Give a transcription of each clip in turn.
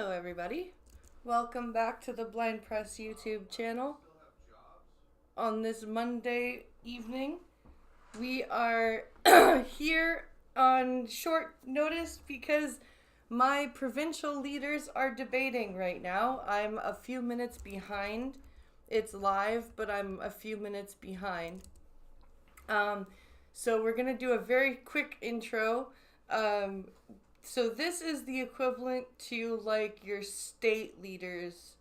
Hello everybody, welcome back to the Blind Press YouTube channel. On this Monday evening, we are here on short notice because my provincial leaders are debating right now. I'm a few minutes behind. It's live, but I'm a few minutes behind. So we're going to do a very quick intro. So this is the equivalent to like your state leaders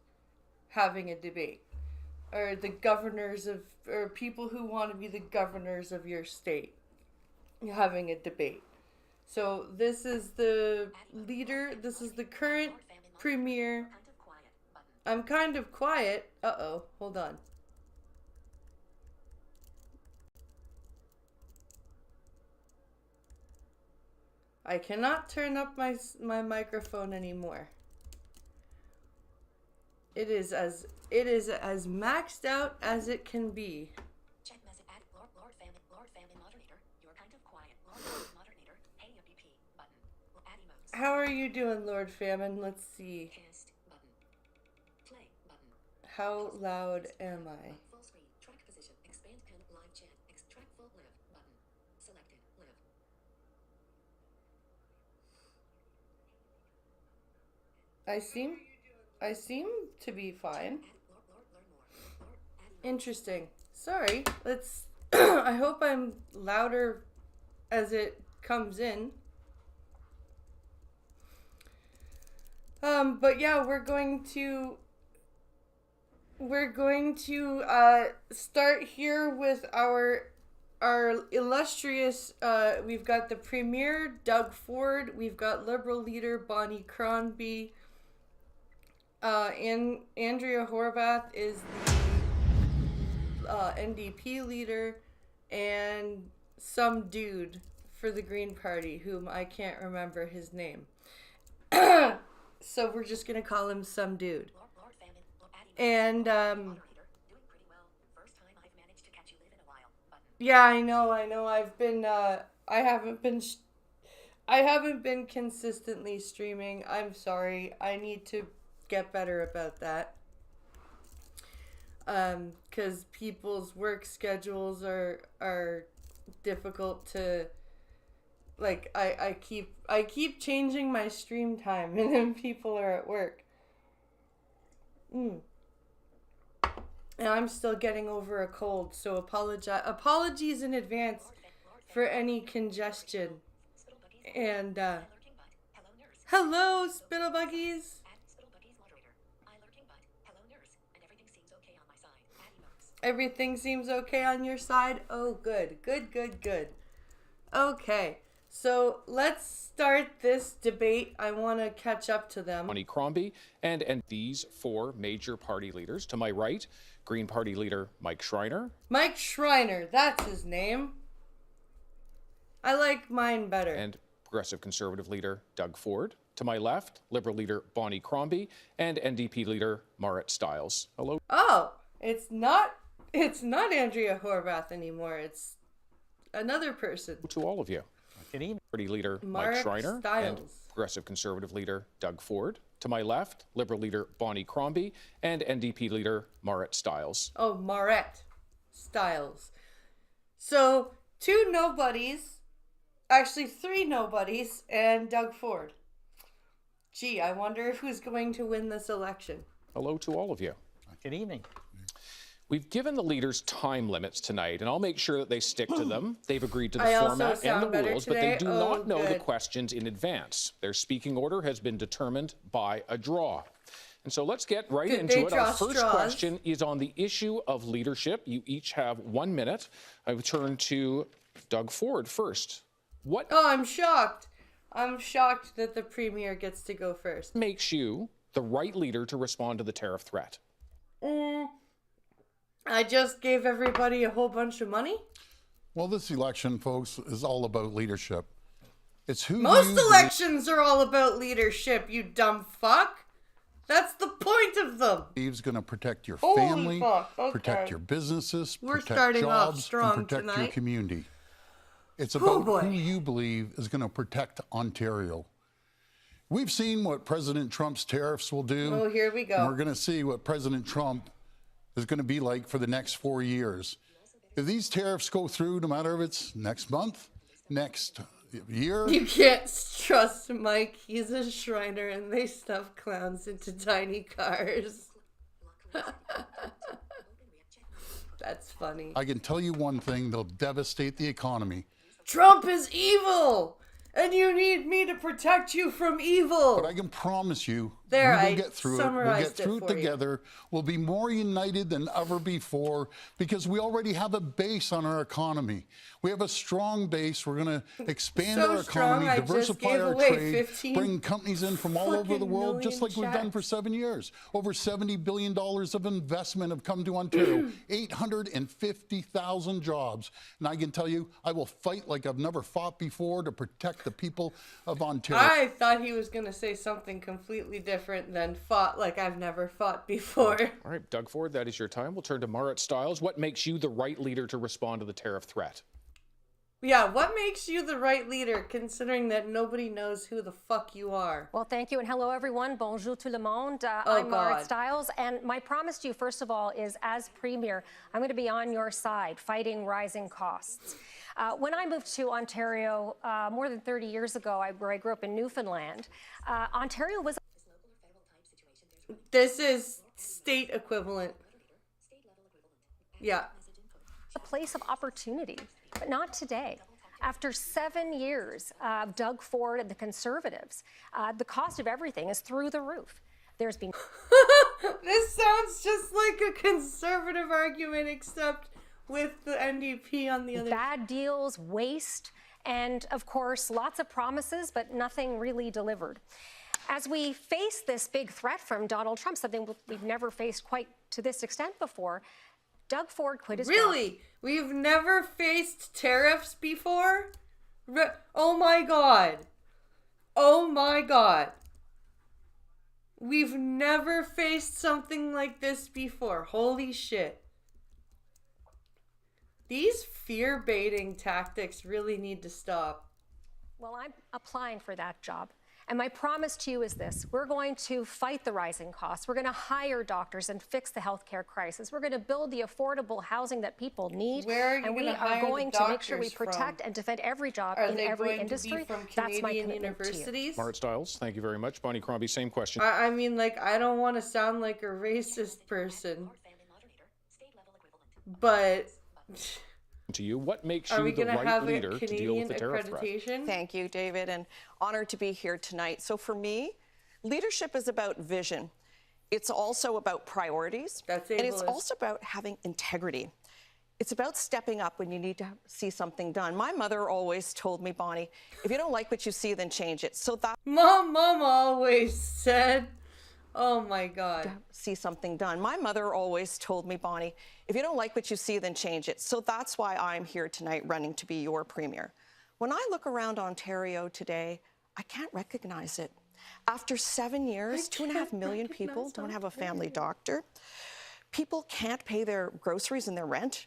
having a debate, or the governors of, or people who want to be the governors of your state having a debate. So this is the leader, this is the current premier. I'm kind of quiet. Uh-oh, hold on. I cannot turn up my microphone anymore. It is as maxed out as it can be. Check message add Lord family moderator. You're kind of quiet. Lord family moderator. Hey UPP button. Add emotes. How are you doing, Lord Famine? Let's see. Cast button. Play button. How loud am I? Full screen. Track position. Expand pen live chat. Extract full live button. Selected live. I seem to be fine. Interesting. Sorry. Let's I hope I'm louder as it comes in. But yeah, we're going to start here with our illustrious, we've got the Premier, Doug Ford, we've got Liberal leader Bonnie Crombie, Andrea Horvath is the NDP leader, and some dude for the Green Party, whom I can't remember his name. So we're just gonna call him some dude. And yeah, I know. I've been I haven't been consistently streaming. I'm sorry. I need to get better about that. 'Cause people's work schedules are difficult to, like, I keep changing my stream time and then people are at work. And I'm still getting over a cold, so apologies in advance for any congestion. And hello, Spittlebuggies. Everything seems okay on your side? Oh, good. Okay, so let's start this debate. I want to catch up to them. Bonnie Crombie and these four major party leaders. To my right, Green Party leader Mike Schreiner. Mike Schreiner, that's his name. I like mine better. And Progressive Conservative leader Doug Ford. To my left, Liberal leader Bonnie Crombie and NDP leader Marit Stiles. Hello. Oh, it's not Andrea Horvath anymore. It's another person. To all of you. Good evening. Party leader Mike Schreiner Stiles. and Progressive Conservative leader Doug Ford. To my left, Liberal leader Bonnie Crombie and NDP leader Marit Stiles. Oh, Marit Stiles. So, two nobodies, actually three nobodies, and Doug Ford. Gee, I wonder who's going to win this election. Hello to all of you. Good evening. We've given the leaders time limits tonight, and I'll make sure that they stick to them. They've agreed to the format and the rules, but they do not know the questions in advance. Their speaking order has been determined by a draw. And so let's get right into it. Our first question is on the issue of leadership. You each have 1 minute. I will turn to Doug Ford first. What? Oh, I'm shocked. I'm shocked that the Premier gets to go first. Makes you the right leader to respond to the tariff threat? I just gave everybody a whole bunch of money. Well, this election, folks, is all about leadership. It's who Most elections are all about leadership, you dumb fuck. That's the point of them. Believes going to protect your Holy family, fuck. Okay. protect your businesses, We're protect starting off jobs, strong and protect your tonight. community. It's about boy. who you believe is going to protect Ontario. We've seen what President Trump's tariffs will do. Oh, here we go. And we're going to see what President Trump is going to be like for the next 4 years. If these tariffs go through, no matter if it's next month, next year. You can't trust Mike. He's a Shriner and they stuff clowns into tiny cars. That's funny. I can tell you one thing, they'll devastate the economy. Trump is evil! And you need me to protect you from evil. But I can promise you, there, we will get through it. We'll get through it You. together. We'll be more united than ever before because we already have a base on our economy. We have a strong base. We're going to expand our economy, diversify our trade, bring companies in from all over the world, just like we've done for 7 years. Over $70 billion of investment have come to Ontario, 850,000 jobs. And I can tell you, I will fight like I've never fought before to protect the people of Ontario. I thought he was going to say something completely different than fought like I've never fought before. All right, Doug Ford, that is your time. We'll turn to Marit Stiles. What makes you the right leader to respond to the tariff threat? Yeah, what makes you the right leader, considering that nobody knows who the fuck you are? Well, thank you, and hello, everyone. Bonjour tout le monde. I'm Marit Stiles, and my promise to you, first of all, is as Premier, I'm going to be on your side, fighting rising costs. When I moved to Ontario more than 30 years ago, where I grew up in Newfoundland, Ontario was... This is state equivalent. Yeah. A place of opportunity. But not today. After 7 years of Doug Ford and the Conservatives, the cost of everything is through the roof. There's been... This sounds just like a Conservative argument, except with the NDP on the other... Bad deals, waste, and, of course, lots of promises, but nothing really delivered. As we face this big threat from Donald Trump, something we've never faced quite to this extent before, Doug Ford quit his job. Really? We've never faced tariffs before? Oh my God. Oh my God. We've never faced something like this before. Holy shit. These fear-baiting tactics really need to stop. Well, I'm applying for that job. And my promise to you is this. We're going to fight the rising costs. We're going to hire doctors and fix the healthcare crisis. We're going to build the affordable housing that people need. And we are going to make sure we protect and defend every job in every industry. That's my commitment to you. Marit Stiles, thank you very much. Bonnie Crombie, same question. I mean, like, I don't want to sound like a racist person, but... To you, what makes you the right leader to deal with the tariff threat? Thank you, David, and honored to be here tonight. So for me, leadership is about vision. It's also about priorities. And it's also about having integrity. It's about stepping up when you need to see something done. My mother always told me, Bonnie, if you don't like what you see, then change it. So that Mom always said, oh my God. See something done. My mother always told me, Bonnie, if you don't like what you see, then change it. So that's why I'm here tonight running to be your Premier. When I look around Ontario today, I can't recognize it. After 7 years, 2.5 million people don't have a family doctor. People can't pay their groceries and their rent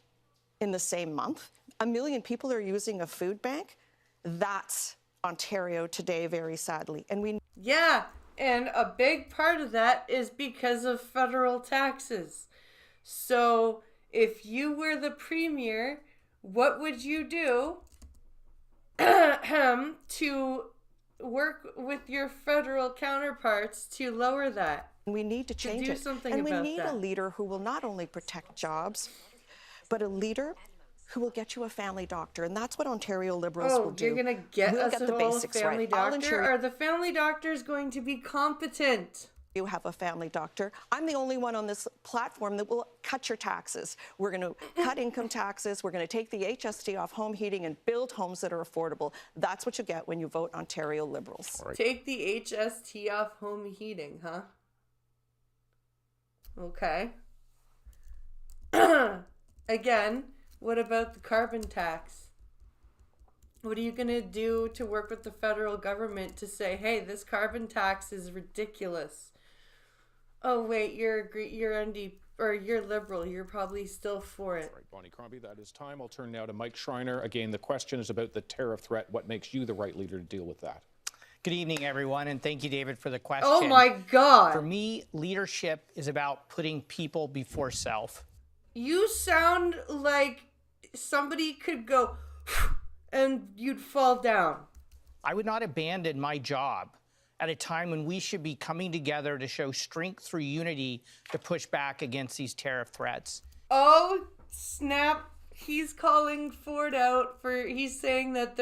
in the same month. 1 million people are using a food bank. That's Ontario today, very sadly. And yeah. And a big part of that is because of federal taxes. So if you were the Premier, what would you do to work with your federal counterparts to lower that? We need to change it. And we need a leader who will not only protect jobs, but a leader who will get you a family doctor. And that's what Ontario Liberals will do. You're going to get us a family doctor? Are the family doctors going to be competent? You have a family doctor. I'm the only one on this platform that will cut your taxes. We're going to cut income taxes. We're going to take the HST off home heating and build homes that are affordable. That's what you get when you vote Ontario Liberals. Right. Take the HST off home heating, huh? Okay. Again, what about the carbon tax? What are you going to do to work with the federal government to say, hey, this carbon tax is ridiculous? Oh, wait, you're NDP, or you're Liberal. You're probably still for it. All right, Bonnie Crombie, that is time. I'll turn now to Mike Shriner. Again, the question is about the tariff threat. What makes you the right leader to deal with that? Good evening, everyone, and thank you, David, for the question. Oh, my God. For me, leadership is about putting people before self. You sound like somebody could go and you'd fall down. I would not abandon my job at a time when we should be coming together to show strength through unity to push back against these tariff threats. Oh, snap. He's calling Ford out for, he's saying that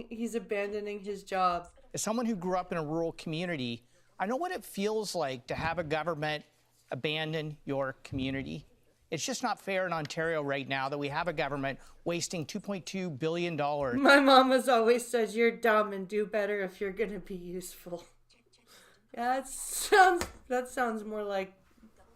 he's abandoning his job. As someone who grew up in a rural community, I know what it feels like to have a government abandon your community. It's just not fair in Ontario right now that we have a government wasting $2.2 billion. My mom has always said, you're dumb and do better if you're going to be useful. Yeah, that sounds more like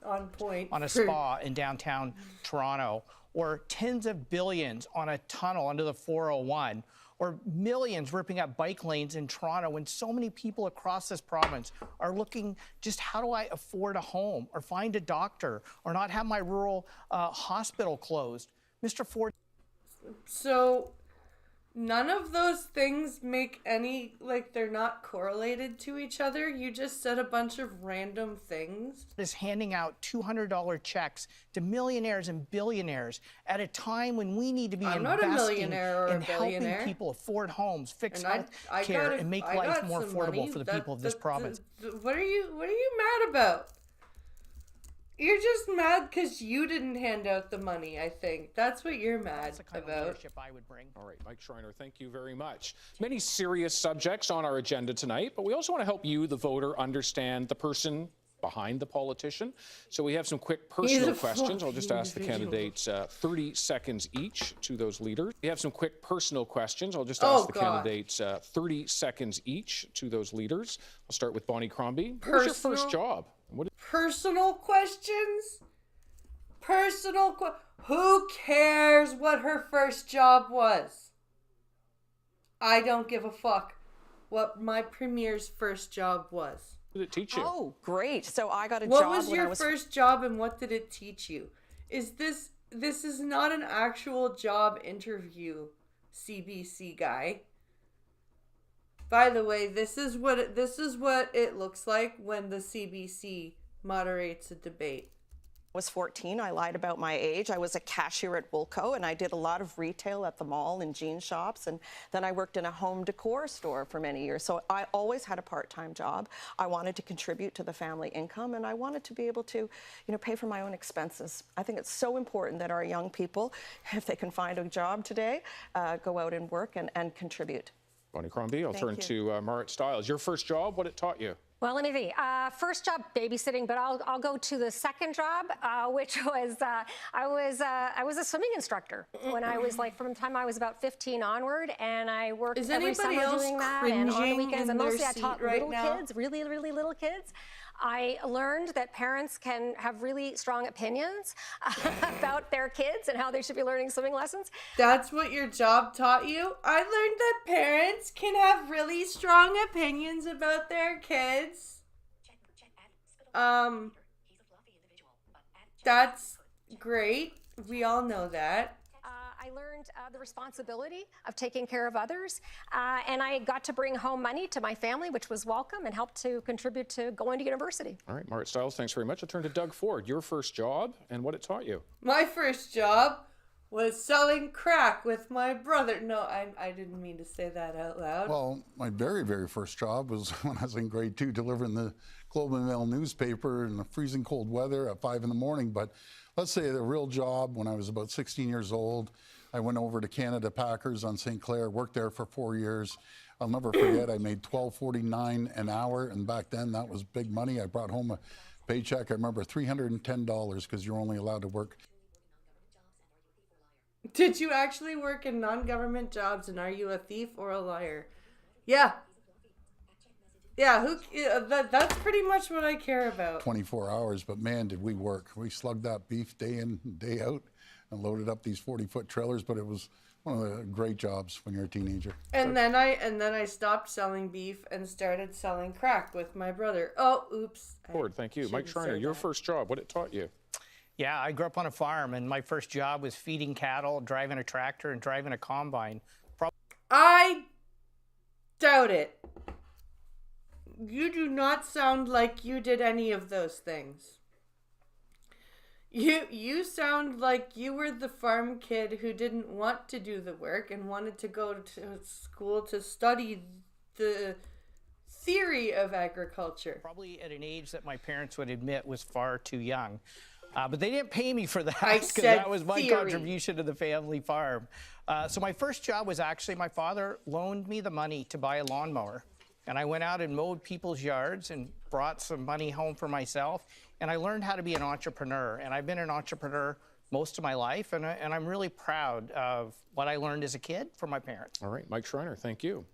on point. On a spa in downtown Toronto, or tens of billions on a tunnel under the 401, or millions ripping up bike lanes in Toronto when so many people across this province are looking just how do I afford a home or find a doctor or not have my rural hospital closed. Mr. Ford. So none of those things make any, like, they're not correlated to each other. You just said a bunch of random things. Is handing out $200 checks to millionaires and billionaires at a time when we need to be investing in helping people afford homes, fix health care, and make life more affordable for the people of this province. What are you mad about? You're just mad because you didn't hand out the money, I think. That's what you're mad That's the kind about. Of leadership I would bring. All right, Mike Schreiner, thank you very much. Many serious subjects on our agenda tonight, but we also want to help you, the voter, understand the person behind the politician. So we have some quick personal questions. I'll just ask the candidates 30 seconds each to those leaders. We have some quick personal questions. I'll just ask the candidates 30 seconds each to those leaders. I'll start with Bonnie Crombie. What was your first job? Personal questions? Who cares what her first job was? I don't give a fuck what my premier's first job was. What did it teach you? Oh, great. So I got a job. job. What was your first job and what did it teach you? This is not an actual job interview, CBC guy. By the way, this is what it looks like when the CBC moderates a debate. I was 14. I lied about my age. I was a cashier at Woolco, and I did a lot of retail at the mall and jean shops, and then I worked in a home decor store for many years. So I always had a part-time job. I wanted to contribute to the family income, and I wanted to be able to, pay for my own expenses. I think it's so important that our young people, if they can find a job today, go out and work and contribute. Bonnie Crombie, I'll turn to Marit Stiles. Your first job, what it taught you? Well, let me see. First job, babysitting, but I'll go to the second job, which was I was a swimming instructor when I was from the time I was about 15 onward, and I worked every summer doing that, and on the weekends, and mostly I taught little kids, really little kids. I learned that parents can have really strong opinions about their kids and how they should be learning swimming lessons. That's what your job taught you? I learned that parents can have really strong opinions about their kids. That's great. We all know that. I learned the responsibility of taking care of others, and I got to bring home money to my family, which was welcome, and helped to contribute to going to university. All right, Marit Stiles, thanks very much. I'll turn to Doug Ford. Your first job and what it taught you. My first job was selling crack with my brother. No, I didn't mean to say that out loud. Well, my very, very first job was when I was in grade 2, delivering the Globe and Mail newspaper in the freezing cold weather at 5 in the morning. But let's say the real job, when I was about 16 years old, I went over to Canada Packers on St. Clair, worked there for 4 years. I'll never forget, I made $12.49 an hour, and back then that was big money. I brought home a paycheck, I remember $310, because you're only allowed to work. Did you actually work in non-government jobs, and are you a thief or a liar? Yeah. Yeah, that's pretty much what I care about. 24 hours, but man, did we work. We slugged that beef day in, day out, and loaded up these 40-foot trailers, but it was one of the great jobs when you're a teenager. And then I stopped selling beef and started selling crack with my brother. Oh, oops. Ford, thank you. Mike Schreiner, your first job, what it taught you? Yeah, I grew up on a farm, and my first job was feeding cattle, driving a tractor, and driving a combine. I doubt it. you do not sound like you did any of those things. You sound like you were the farm kid who didn't want to do the work and wanted to go to school to study the theory of agriculture. Probably at an age that my parents would admit was far too young. But they didn't pay me for that I because said that was my theory. contribution to the family farm. So my first job was actually my father loaned me the money to buy a lawnmower. And I went out and mowed people's yards and brought some money home for myself. And I learned how to be an entrepreneur. And I've been an entrepreneur most of my life. And I'm really proud of what I learned as a kid from my parents. All right, Mike Schreiner, thank you.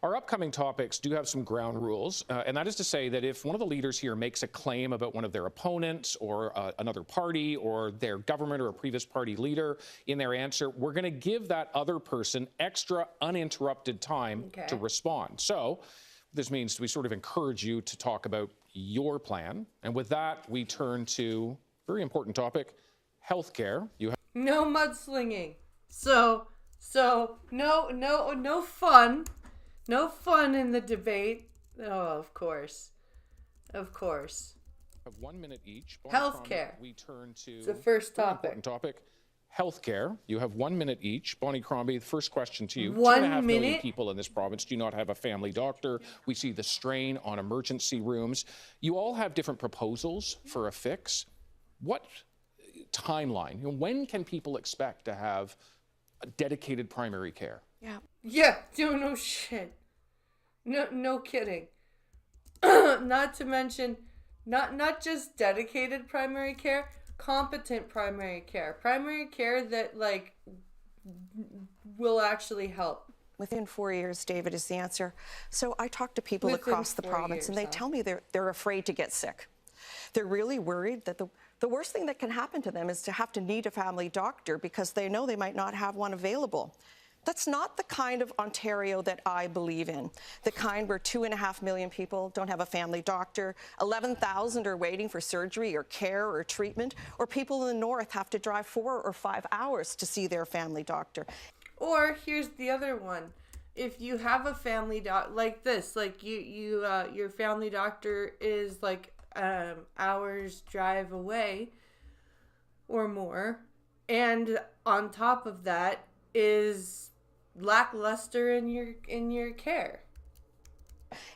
Our upcoming topics do have some ground rules, and that is to say that if one of the leaders here makes a claim about one of their opponents or another party or their government or a previous party leader in their answer, we're going to give that other person extra uninterrupted time to respond. So this means we sort of encourage you to talk about your plan. And with that, we turn to a very important topic, healthcare. You have no mudslinging. So no fun. No fun in the debate. Oh, of course. Of course. Have 1 minute each. Healthcare. We turn to the first topic. Important topic. Healthcare. You have 1 minute each. Bonnie Crombie, the first question to you. 1 minute? 2.5 million people in this province do not have a family doctor. We see the strain on emergency rooms. You all have different proposals for a fix. What timeline? When can people expect to have dedicated primary care? Yeah, no shit. No kidding. Not to mention, not just dedicated primary care, competent primary care. Primary care that, like, will actually help. Within 4 years, David, is the answer. So I talk to people across the province, and they tell me they're afraid to get sick. They're really worried that the worst thing that can happen to them is to have to need a family doctor because they know they might not have one available. That's not the kind of Ontario that I believe in, the kind where 2.5 million people don't have a family doctor, 11,000 are waiting for surgery or care or treatment, or people in the north have to drive 4 or 5 hours to see their family doctor. Or here's the other one. If you have a family like this, like your family doctor is like hours drive away or more, and on top of that is lackluster in your care.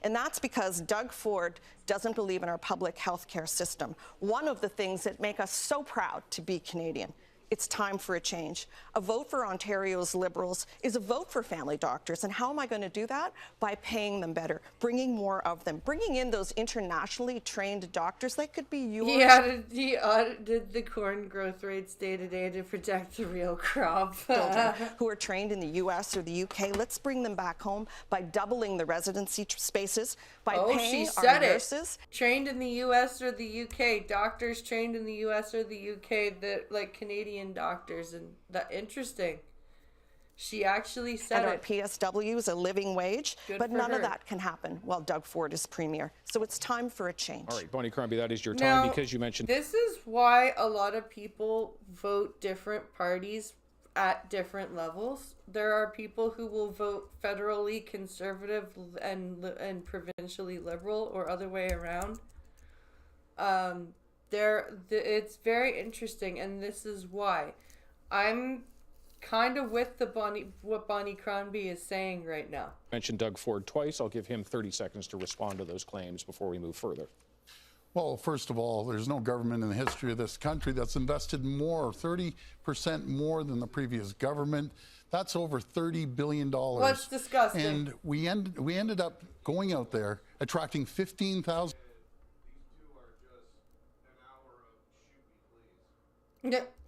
And that's because Doug Ford doesn't believe in our public health care system. One of the things that make us so proud to be Canadian. It's time for a change. A vote for Ontario's Liberals is a vote for family doctors. And how am I going to do that? By paying them better, bringing more of them, bringing in those internationally trained doctors that could be yours. He audited the corn growth rates day to day to protect the real crop. Who are trained in the U.S. or the U.K. Let's bring them back home by doubling the residency spaces, by paying our nurses. Trained in the U.S. or the U.K. Doctors trained in the U.S. or the U.K. that, like, Canadian doctors, and that interesting. She actually said and our PSW is a living wage, but none of that can happen while Doug Ford is premier. So it's time for a change. All right, Bonnie Crombie, that is your time because you mentioned. This is why a lot of people vote different parties at different levels. There are people who will vote federally conservative and provincially liberal, or other way around. It's very interesting, and this is why I'm kind of with what Bonnie Crombie is saying right now. Mentioned Doug Ford twice. I'll give him 30 seconds to respond to those claims before we move further. Well, first of all, there's no government in the history of this country that's invested more, 30% more than the previous government. That's over $30 billion. Well, that's disgusting. And we ended up going out there, attracting 15,000.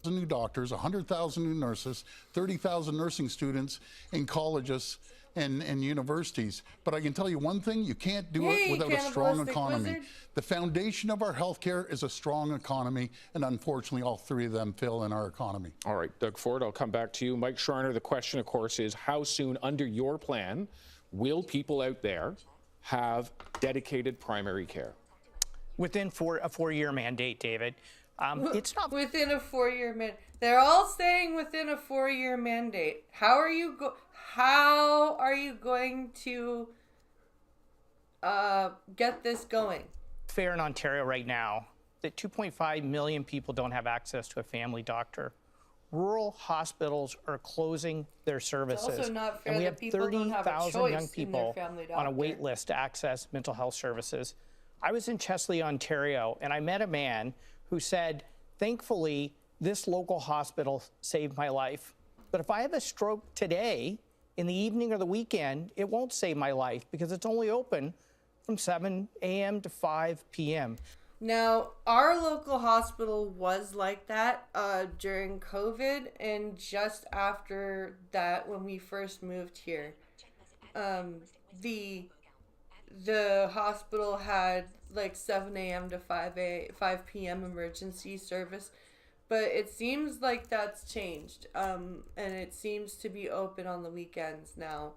New doctors, 100,000 new nurses, 30,000 nursing students in colleges and universities. But I can tell you one thing, you can't do it without a strong economy. Wizard. The foundation of our healthcare is a strong economy, and unfortunately all three of them fail in our economy. All right, Doug Ford, I'll come back to you. Mike Schreiner, the question, of course, is how soon under your plan will people out there have dedicated primary care? Within a 4-year mandate, David. It's not within a 4-year mandate. They're all saying within a 4-year mandate. How are you going to get this going? Fair in Ontario right now that 2.5 million people don't have access to a family doctor. Rural hospitals are closing their services. It's also not fair and we have that people don't have a 30,000 choice young in people their family on a doctor. wait list to access mental health services. I was in Chesley, Ontario, and I met a man who said, thankfully, this local hospital saved my life. But if I have a stroke today, in the evening or the weekend, it won't save my life because it's only open from 7 a.m. to 5 p.m. Now, our local hospital was like that during COVID, and just after that, when we first moved here, the hospital had like 7 a.m. to 5 p.m. emergency service, but it seems like that's changed, and it seems to be open on the weekends now.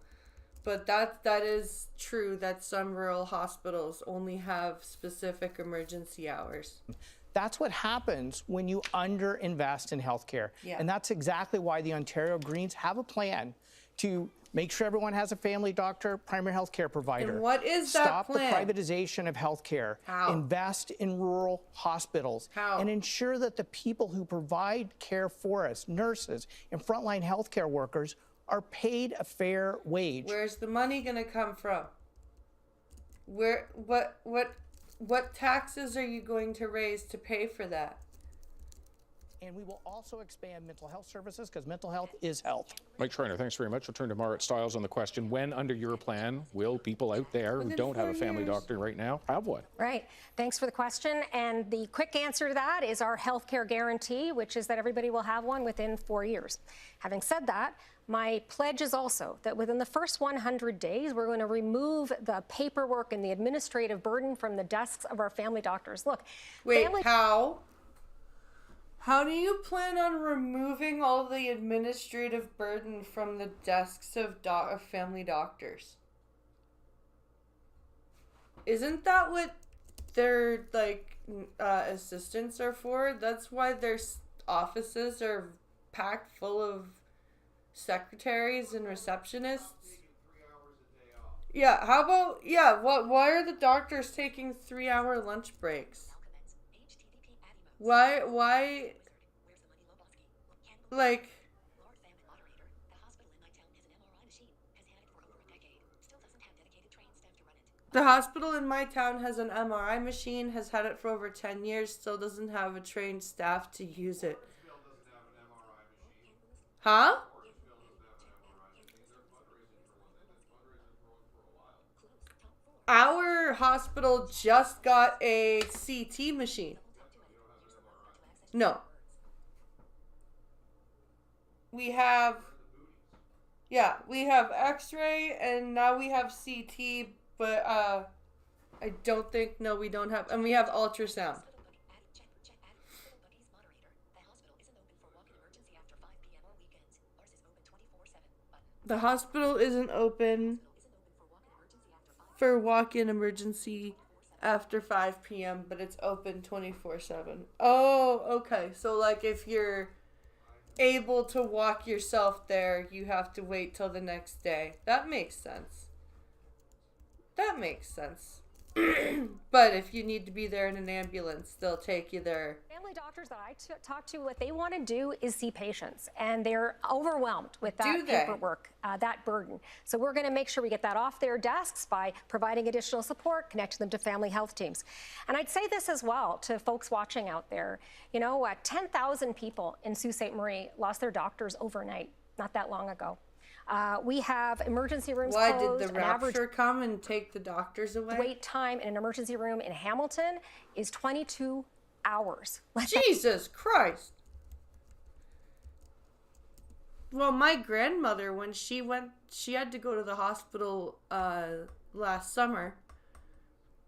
But that is true that some rural hospitals only have specific emergency hours. That's what happens when you underinvest in healthcare. Yeah. And that's exactly why the Ontario Greens have a plan to make sure everyone has a family doctor, primary health care provider. And what is that Stop plan? the privatization of healthcare. How? Invest in rural hospitals. How? And ensure that the people who provide care for us, nurses and frontline healthcare workers, are paid a fair wage. Where's the money gonna come from? What taxes are you going to raise to pay for that? And we will also expand mental health services because mental health is health. Mike Schreiner, thanks very much. We'll turn to Margaret Stiles on the question, when under your plan will people out there who don't have a family doctor right now have one? Right. Thanks for the question. And the quick answer to that is our healthcare guarantee, which is that everybody will have one within 4 years. Having said that, my pledge is also that within the first 100 days, we're going to remove the paperwork and the administrative burden from the desks of our family doctors. Look, wait, how? How do you plan on removing all the administrative burden from the desks of family doctors? Isn't that what their assistants are for? That's why their offices are packed full of secretaries and receptionists. Yeah, how about why are the doctors taking 3-hour lunch breaks? Why like the hospital in my town has an MRI machine, has had it for over 10 years, still doesn't have a trained staff to use it. Huh? Our hospital just got a CT machine. No. We have X-ray and now we have CT, but I don't think, no, we don't have, and we have ultrasound. The hospital isn't open for walk-in emergency after 5 p.m., but it's open 24/7. Oh, okay. So, like, if you're able to walk yourself there, you have to wait till the next day. That makes sense. That makes sense. But if you need to be there in an ambulance, they'll take you there. Family doctors that I talk to, what they want to do is see patients, and they're overwhelmed with that paperwork, that burden. So we're going to make sure we get that off their desks by providing additional support, connecting them to family health teams. And I'd say this as well to folks watching out there. You know, 10,000 people in Sault Ste. Marie lost their doctors overnight, not that long ago. We have emergency rooms closed. Why did the rapture come and take the doctors away? Wait time in an emergency room in Hamilton is 22 hours. Jesus Christ. Well, my grandmother, when she had to go to the hospital last summer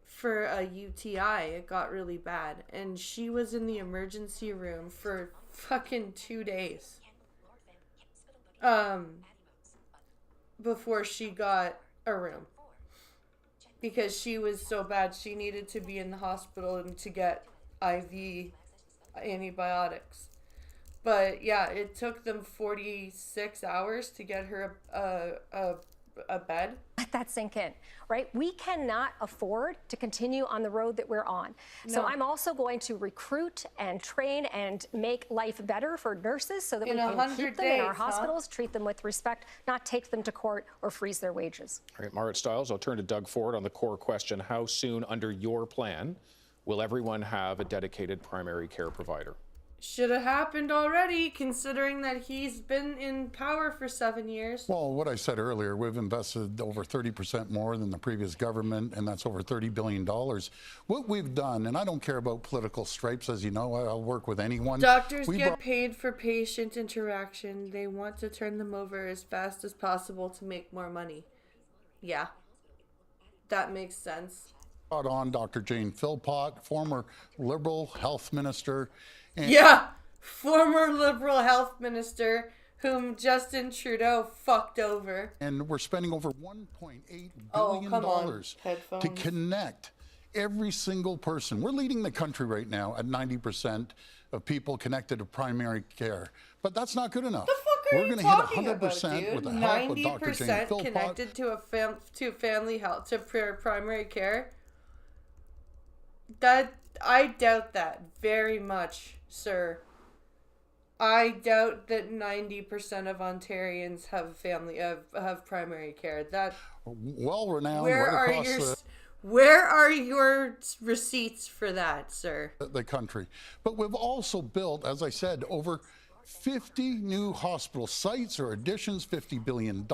for a UTI. It got really bad. And she was in the emergency room for fucking 2 days. Before she got a room, because she was so bad she needed to be in the hospital and to get IV antibiotics. But yeah, it took them 46 hours to get her a bed. let that sink in, right? We cannot afford to continue on the road that we're on. No. So I'm also going to recruit and train and make life better for nurses so that we can keep them in our hospitals, treat them with respect, not take them to court or freeze their wages. All right, Margaret Stiles, I'll turn to Doug Ford on the core question. How soon under your plan will everyone have a dedicated primary care provider? Should have happened already, considering that he's been in power for 7 years. Well, what I said earlier, we've invested over 30% more than the previous government, and that's over $30 billion. What we've done, and I don't care about political stripes, as you know, I'll work with anyone. Doctors get paid for patient interaction. They want to turn them over as fast as possible to make more money. Yeah, that makes sense. Brought on Dr. Jane Philpott, former Liberal health minister. Yeah, former Liberal health minister whom Justin Trudeau fucked over. And we're spending over $1.8 billion to connect every single person. We're leading the country right now at 90% of people connected to primary care. But that's not good enough. The fuck are you talking about, dude? With the help of Dr. Jane Philpott. Connected to family health, to primary care? I doubt that very much, sir. I doubt that 90% of Ontarians have primary care. That well renowned. Where are your receipts for that, sir? The country. But we've also built, as I said, over 50 new hospital sites or additions, $50 billion.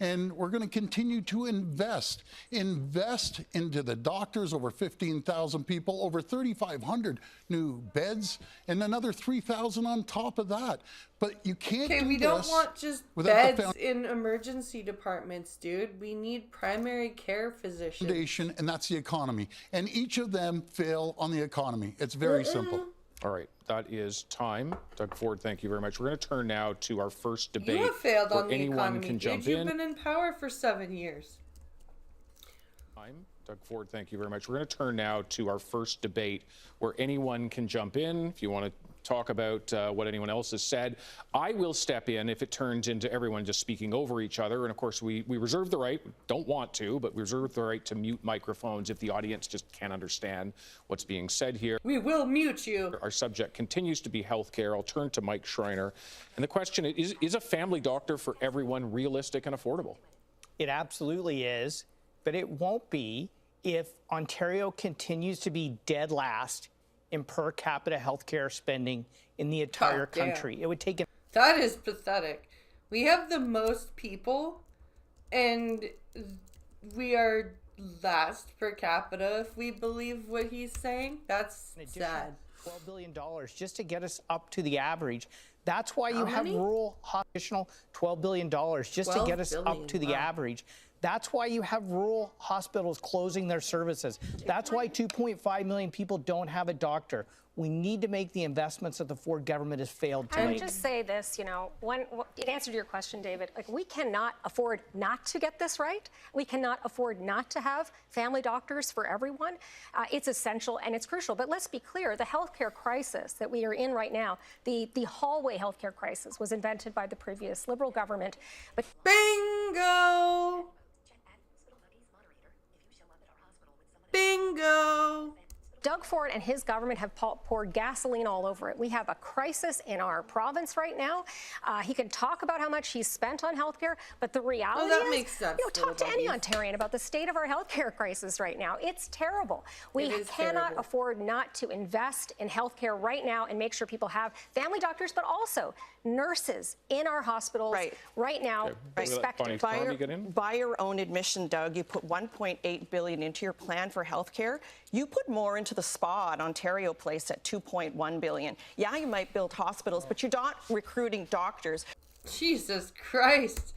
And we're going to continue to invest into the doctors, over 15,000 people, over 3,500 new beds, and another 3,000 on top of that. But you can't do this. We don't want just beds in emergency departments, dude. We need primary care physicians. And that's the economy. And each of them fail on the economy. It's very simple. All right, that is time. Doug Ford, thank you very much. We're going to turn now to our first debate. You have failed on the economy, can jump dude. You've been in power for 7 years. Doug Ford, thank you very much. We're going to turn now to our first debate where anyone can jump in. If you want to talk about what anyone else has said, I will step in if it turns into everyone just speaking over each other. And of course, we reserve the right, don't want to, but we reserve the right to mute microphones if the audience just can't understand what's being said here. We will mute you. Our subject continues to be healthcare. I'll turn to Mike Schreiner. And the question is a family doctor for everyone realistic and affordable? It absolutely is, but it won't be if Ontario continues to be dead last in per capita healthcare spending in the entire country. It would take That is pathetic. We have the most people, and we are last per capita, if we believe what he's saying. That's sad. $12 billion just to get us up to the average. That's why you have rural additional $12 billion just to get us up to the average. That's why you have rural hospitals closing their services. That's why 2.5 million people don't have a doctor. We need to make the investments that the Ford government has failed to make. I would just say this, in answer to your question, David, we cannot afford not to get this right. We cannot afford not to have family doctors for everyone. It's essential and it's crucial. But let's be clear, the healthcare crisis that we are in right now, the hallway healthcare crisis was invented by the previous Liberal government. But bingo! Bingo! Doug Ford and his government have poured gasoline all over it. We have a crisis in our province right now. He can talk about how much he's spent on healthcare, but the reality makes sense. Talk to any Ontarian about the state of our healthcare crisis right now. It's terrible. We cannot afford not to invest in healthcare right now and make sure people have family doctors, but also nurses in our hospitals right now. Respected. By your own admission, Doug, you put $1.8 billion into your plan for healthcare. You put more into the spa at Ontario Place at $2.1 billion. Yeah, you might build hospitals, but you're not recruiting doctors. Jesus Christ.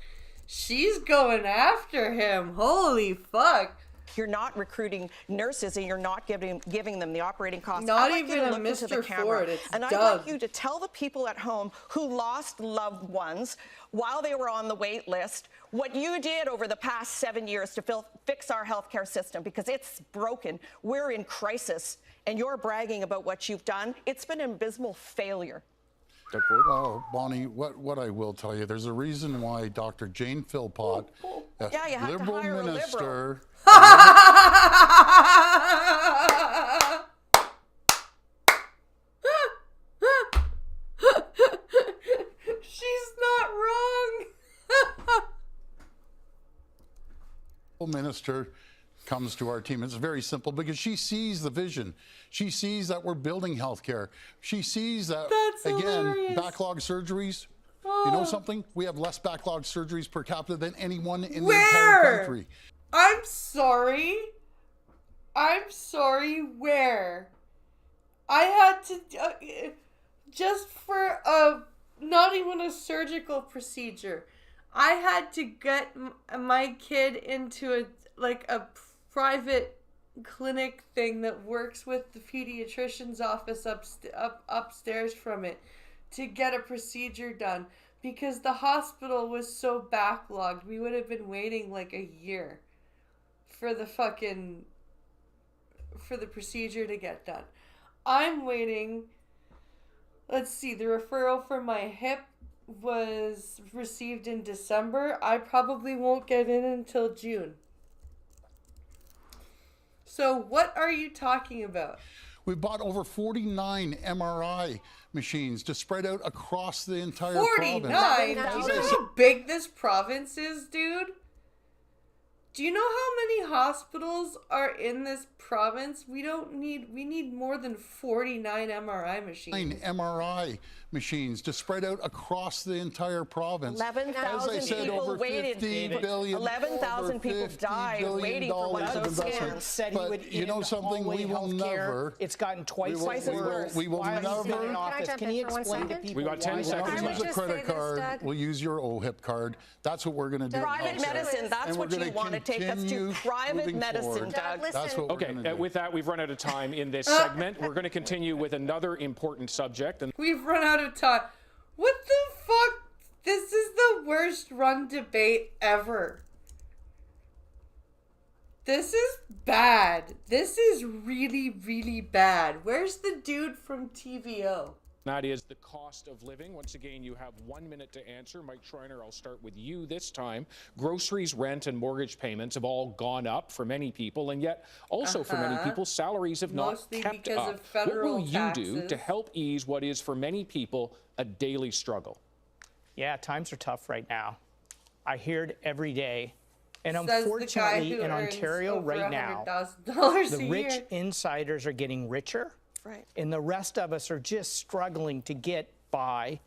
She's going after him. Holy fuck. You're not recruiting nurses and you're not giving them the operating costs. Not even a Mr. Ford. It's and I'd like you to tell the people at home who lost loved ones while they were on the wait list what you did over the past 7 years to fix our healthcare system, because it's broken. We're in crisis, and you're bragging about what you've done. It's been an abysmal failure. Doug Ford? Oh, Bonnie, what I will tell you, there's a reason why Dr. Jane Philpott, a Yeah, you had to liberal hire a liberal. minister, She's not wrong. minister comes to our team. It's very simple because she sees the vision. She sees that we're building healthcare. She sees that, That's again, hilarious. backlog surgeries. Oh. You know something? We have less backlog surgeries per capita than anyone in the Where? entire country. I'm sorry. Where? I had to just for not even a surgical procedure. I had to get my kid into a private clinic thing that works with the pediatrician's office upstairs from it to get a procedure done because the hospital was so backlogged. We would have been waiting like a year for the procedure to get done. I'm waiting. Let's see, the referral for my hip was received in December. I probably won't get in until June. So what are you talking about? We bought over 49 MRI machines to spread out across the entire 49? province. Do you know how big this province is, dude? Do you know how many hospitals are in this province? We need more than 49 MRI machines. MRI machines to spread out across the entire province. 11,000 people waited. 11,000 people died waiting for one of those scans. Said he would you know something? We will never. It's gotten twice as worse. We will never. Can you explain to people? We got 10 seconds. We'll use a credit card. We'll use your OHIP card. That's what we're going to do. Private medicine. That's what you want to take us to. Private medicine, Doug. That's what we're going to do. With that, we've run out of time in this segment. We're going to continue with another important subject. And we've run out of time. What the fuck? This is the worst run debate ever. This is bad. This is really, really bad. Where's the dude from TVO? that is the cost of living. Once again, you have 1 minute to answer. Mike Schreiner, I'll start with you this time. Groceries, rent, and mortgage payments have all gone up for many people, and yet also for many people, salaries have Mostly not kept because up. of federal what will taxes. you do to help ease what is for many people a daily struggle? Yeah, times are tough right now. I hear it every day. And Says unfortunately, in Ontario right now, the rich insiders are getting richer, right, and the rest of us are just struggling to get by.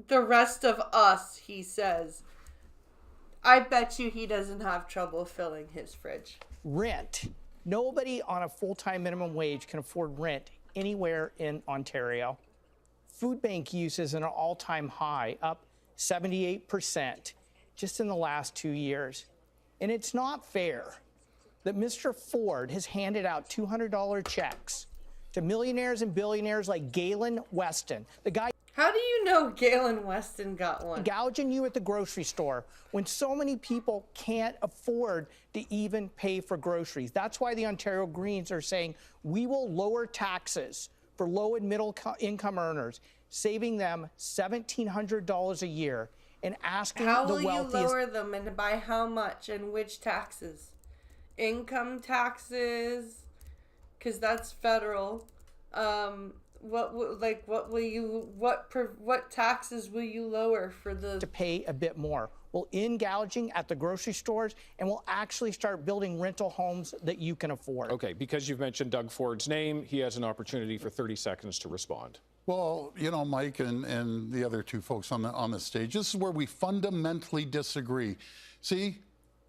The rest of us, he says. I bet you he doesn't have trouble filling his fridge. Rent. Nobody on a full-time minimum wage can afford rent anywhere in Ontario. Food bank use is at an all-time high, up 78% just in the last 2 years. And it's not fair that Mr. Ford has handed out $200 checks to millionaires and billionaires like Galen Weston, the guy. How do you know Galen Weston got one? Gouging you at the grocery store when so many people can't afford to even pay for groceries. That's why the Ontario Greens are saying we will lower taxes for low and middle income earners, saving them $1,700 a year. And asking how the will wealthiest, you lower them and by how much and which taxes? Income taxes, because that's federal. What taxes will you lower for the to pay a bit more? We'll end gouging at the grocery stores, and we'll actually start building rental homes that you can afford. Okay, because you've mentioned Doug Ford's name, he has an opportunity for 30 seconds to respond. Well, you know, Mike and the other two folks on the stage, this is where we fundamentally disagree. See,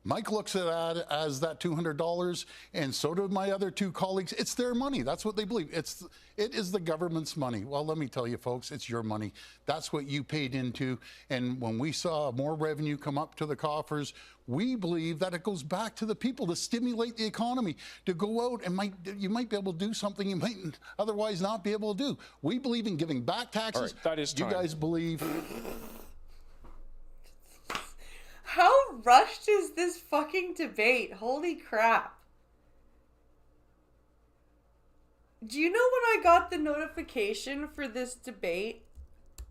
Mike looks at that as that $200, and so do my other two colleagues. It's their money. That's what they believe. It is the government's money. Well, let me tell you, folks, it's your money. That's what you paid into. And when we saw more revenue come up to the coffers, we believe that it goes back to the people to stimulate the economy, to go out and you might be able to do something you might otherwise not be able to do. We believe in giving back taxes. All right, that is time. You guys believe. How rushed is this fucking debate? Holy crap. Do you know when I got the notification for this debate?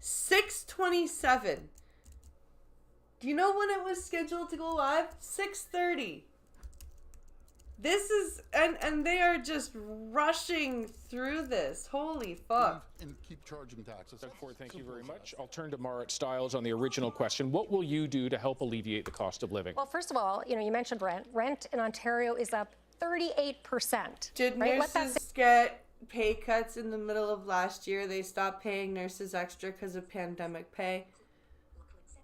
6:27. Do you know when it was scheduled to go live? 6:30. This is, and they are just rushing through this. Holy fuck. And keep charging taxes. Doug Ford, thank you very much. I'll turn to Marit Stiles on the original question. What will you do to help alleviate the cost of living? Well, first of all, you mentioned rent. Rent in Ontario is up 38%. Did nurses get pay cuts in the middle of last year? They stopped paying nurses extra because of pandemic pay.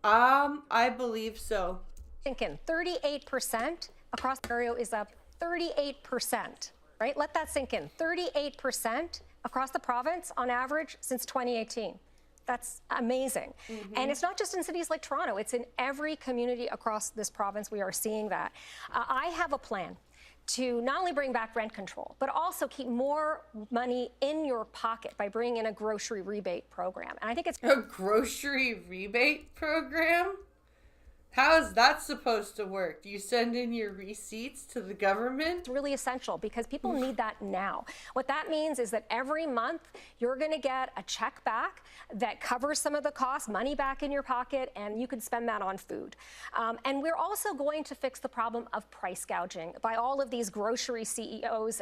I believe so. Thinking 38% across Ontario is up 38%, right? Let that sink in. 38% across the province on average since 2018. That's amazing. And it's not just in cities like Toronto, it's in every community across this province we are seeing that. I have a plan to not only bring back rent control, but also keep more money in your pocket by bringing in a grocery rebate program. And I think it's a grocery rebate program? How is that supposed to work? Do you send in your receipts to the government? It's really essential because people need that now. What that means is that every month you're going to get a check back that covers some of the costs, money back in your pocket, and you can spend that on food. And we're also going to fix the problem of price gouging by all of these grocery CEOs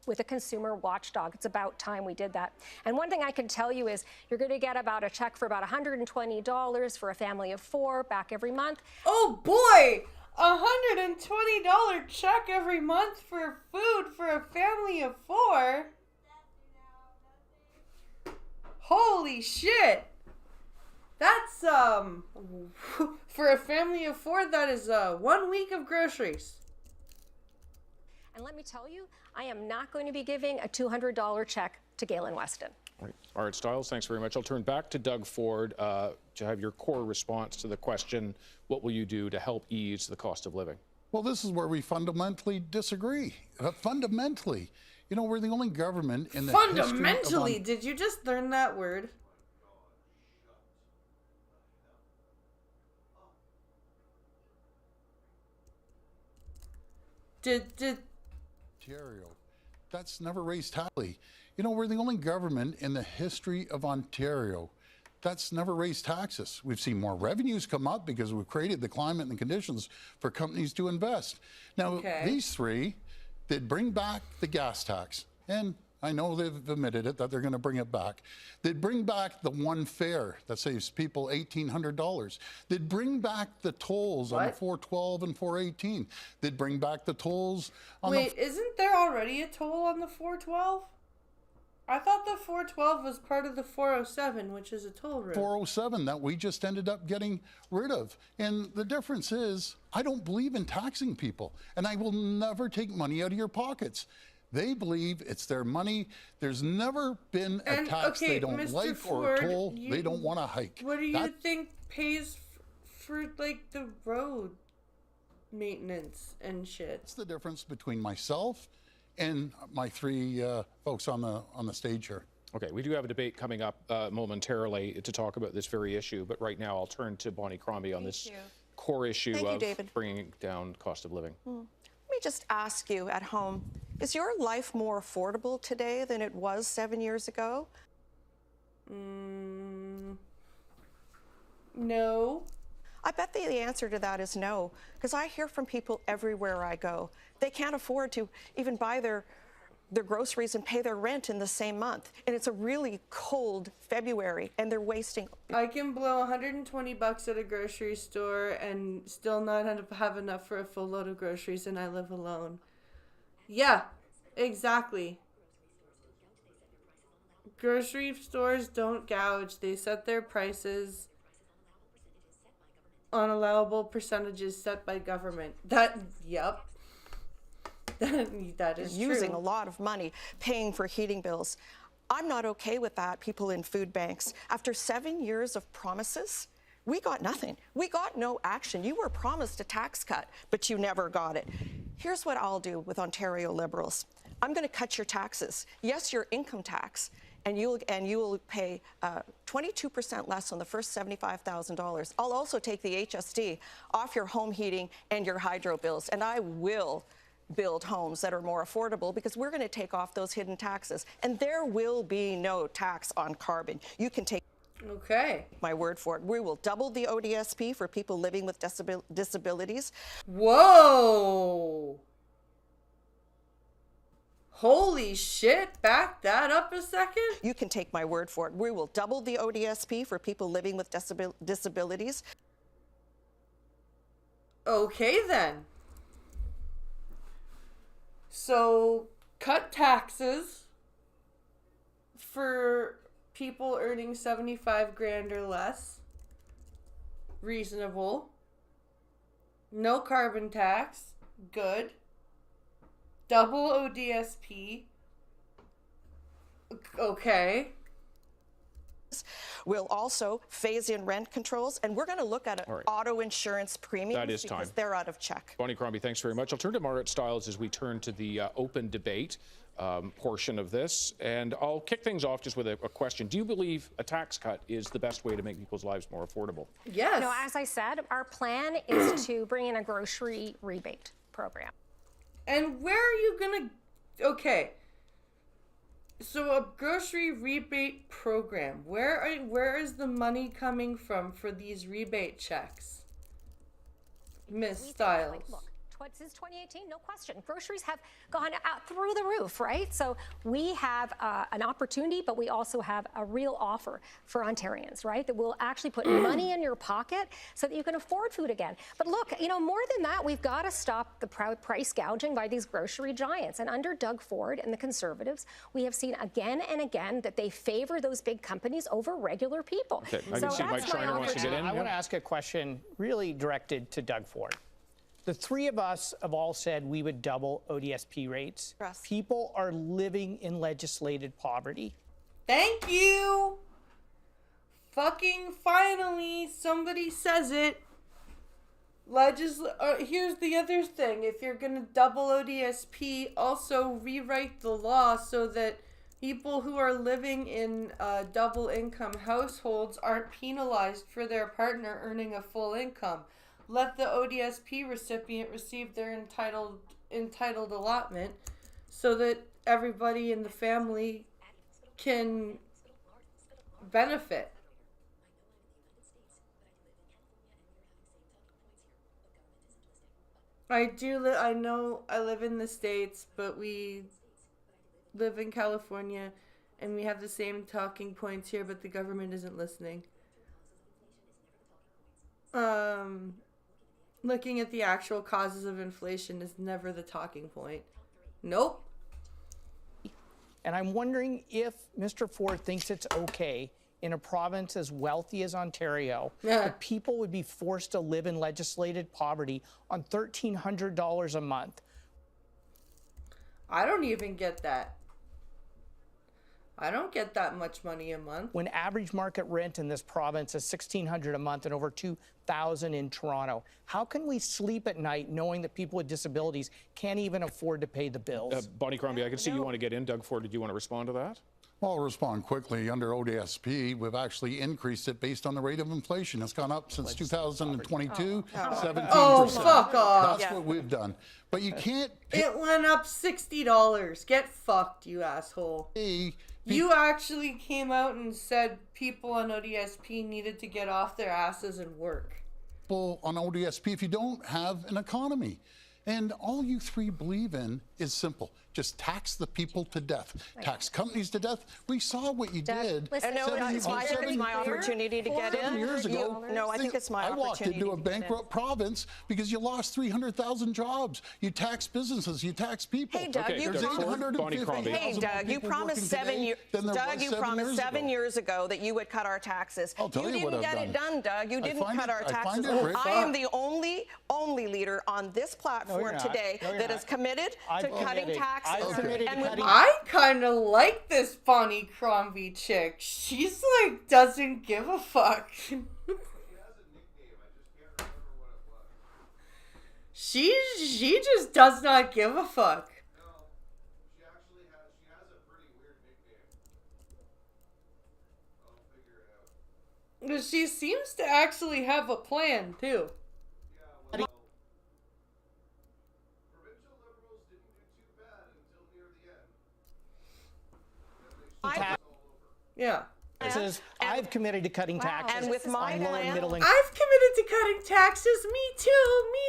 with a consumer watchdog. It's about time we did that. And one thing I can tell you is you're going to get about a check for about $120 for a family of 4 back every month. Oh boy! $120 check every month for food for a family of 4? Holy shit! That's, for a family of 4, that is, 1 week of groceries. And let me tell you, I am not going to be giving a $200 check to Galen Weston. All right, Stiles, thanks very much. I'll turn back to Doug Ford to have your core response to the question, what will you do to help ease the cost of living? Well, this is where we fundamentally disagree. Fundamentally. You know, we're the only government in the fundamentally, did you just learn that word? Ontario. That's never raised taxes. You know, we're the only government in the history of Ontario that's never raised taxes. We've seen more revenues come up because we've created the climate and the conditions for companies to invest. Now, these three, they'd bring back the gas tax. And I know they've admitted it, that they're going to bring it back. They'd bring back the one fare that saves people $1,800. They'd bring back the tolls on the 412 and 418. They'd bring back the tolls on isn't there already a toll on the 412? I thought the 412 was part of the 407, which is a toll road. 407 that we just ended up getting rid of. And the difference is, I don't believe in taxing people, and I will never take money out of your pockets. They believe it's their money. There's never been a tax they don't Mr. like Ford, or a toll they don't want to hike. What do you think pays for like the road maintenance and shit? That's the difference between myself and my three folks on the stage here. Okay, we do have a debate coming up momentarily to talk about this very issue, but right now I'll turn to Bonnie Crombie on this core issue of bringing down cost of living. Let me just ask you at home, is your life more affordable today than it was 7 years ago? No. I bet the answer to that is no, because I hear from people everywhere I go. They can't afford to even buy their groceries and pay their rent in the same month. And it's a really cold February, and they're wasting. I can blow $120 at a grocery store and still not have enough for a full load of groceries, and I live alone. Yeah, exactly. Grocery stores don't gouge. They set their prices on allowable percentages set by government. That is true. Using a lot of money, paying for heating bills. I'm not okay with that, people in food banks. After 7 years of promises, we got nothing. We got no action. You were promised a tax cut, but you never got it. Here's what I'll do with Ontario Liberals. I'm going to cut your taxes. Yes, your income tax, and you'll pay 22% less on the first $75,000. I'll also take the HST off your home heating and your hydro bills, and I will build homes that are more affordable because we're going to take off those hidden taxes, and there will be no tax on carbon. You can take. Okay. My word for it. We will double the ODSP for people living with disabilities. Whoa. Holy shit. Back that up a second. You can take my word for it. We will double the ODSP for people living with disabilities. Okay, then. So, cut taxes for people earning 75 grand or less. Reasonable. No carbon tax. Good. Double ODSP. Okay. We'll also phase in rent controls, and we're going to look at auto insurance premiums that is because time. they're out of check. Bonnie Crombie, thanks very much. I'll turn to Margaret Stiles as we turn to the open debate portion of this. And I'll kick things off just with a question. Do you believe a tax cut is the best way to make people's lives more affordable? Yes. No, as I said, our plan is to bring in a grocery rebate program. And where are you going to... Okay. So a grocery rebate program. Where is the money coming from for these rebate checks, Miss Stiles? Look, since 2018, no question, groceries have gone out through the roof, right? So we have an opportunity, but we also have a real offer for Ontarians, right? That will actually put money in your pocket so that you can afford food again. But look, you know, more than that, we've got to stop the price gouging by these grocery giants. And under Doug Ford and the Conservatives, we have seen again and again that they favor those big companies over regular people. Okay, I can see Mike Schreiner wants to get in. I want to ask a question really directed to Doug Ford. The three of us have all said we would double ODSP rates. Yes. People are living in legislated poverty. Thank you. Fucking finally, somebody says it. Here's the other thing. If you're going to double ODSP, also rewrite the law so that people who are living in double income households aren't penalized for their partner earning a full income. Let the ODSP recipient receive their entitled allotment so that everybody in the family can benefit. I know I live in the States, but we live in California and we have the same talking points here, but the government isn't listening. Looking at the actual causes of inflation is never the talking point. Nope. And I'm wondering if Mr. Ford thinks it's okay in a province as wealthy as Ontario that people would be forced to live in legislated poverty on $1,300 a month. I don't even get that. I don't get that much money a month. When average market rent in this province is $1,600 a month and over $2,000 in Toronto, how can we sleep at night knowing that people with disabilities can't even afford to pay the bills? Bonnie Crombie, I can see you want to get in. Doug Ford, did you want to respond to that? Well, I'll respond quickly. Under ODSP, we've actually increased it based on the rate of inflation. It's gone up since 2022, 17%. Oh, fuck off. That's what we've done. But you can't... It went up $60. Get fucked, you asshole. You actually came out and said people on ODSP needed to get off their asses and work. People on ODSP if you don't have an economy. And all you three believe in is simple. Just tax the people to death. Right. Tax companies to death. We saw what you did. Listen, it's my opportunity to get in. 7 years ago. No, I think it's my opportunity. I walked into a bankrupt province because you lost 300,000 jobs. You tax businesses. You tax people. Hey, Doug, you promised 7 years. Doug, you promised 7 years ago that you would cut our taxes. I'll tell you what I've done. You didn't get it done, Doug. You didn't cut our taxes. I am the only leader on this platform today that is committed to cutting taxes. I kind of like this Bonnie Crombie chick. She's like, doesn't give a fuck. She just does not give a fuck. No, she has a pretty weird nickname. I'll figure it out. She seems to actually have a plan too. Yeah, well, provincial liberals didn't do too bad until near the end. Yeah. I've committed to cutting taxes And with my on low and plan, middle income. I've committed to cutting taxes. Me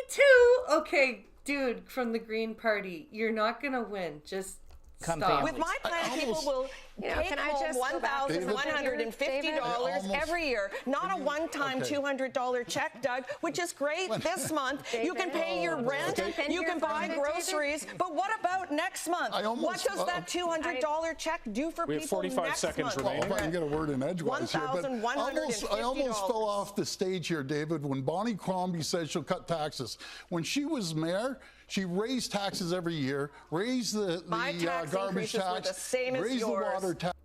too. Okay, dude from the Green Party, you're not gonna win. Just stop. With my plan, people will take home $1,150 every year, not a one-time $200 check, Doug, which is great this month. You can pay your rent, you can buy groceries, but what about next month? What does that $200 check do for people next month? We have 45 seconds remaining. Well, if I can get a word in edgewise here, but I almost fell off the stage here, David, when Bonnie Crombie said she'll cut taxes. When she was mayor, she raised taxes every year, raised the garbage tax, the same as raised yours. the water tax.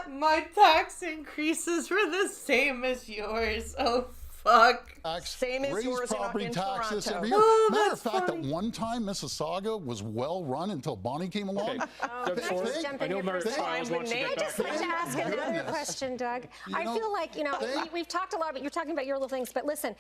My tax increases were the same as yours. Oh, fuck. Same as yours property in taxes Toronto. every year. Oh, Matter of that's fact, funny. at one time, Mississauga was well run until Bonnie came along. Doug Ford, I know Mary Stiles wants to get back I'd just like to ask another question, Doug. I feel like, we've talked a lot about, you're talking about your little things, but listen,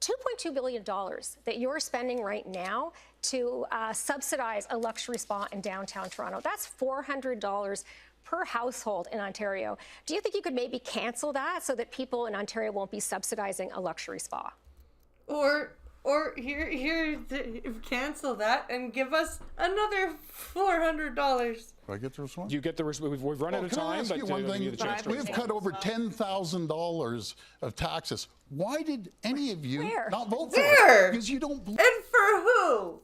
$2.2 billion that you're spending right now to subsidize a luxury spa in downtown Toronto. That's $400 per household in Ontario. Do you think you could maybe cancel that so that people in Ontario won't be subsidizing a luxury spa? Or cancel that and give us another $400. Do I get the response? You get the response. We've run out of time, but one give thing? you the chance to We've respond. cut over $10,000 of taxes. Why did any of you not vote for it? Because you don't believe. And for who?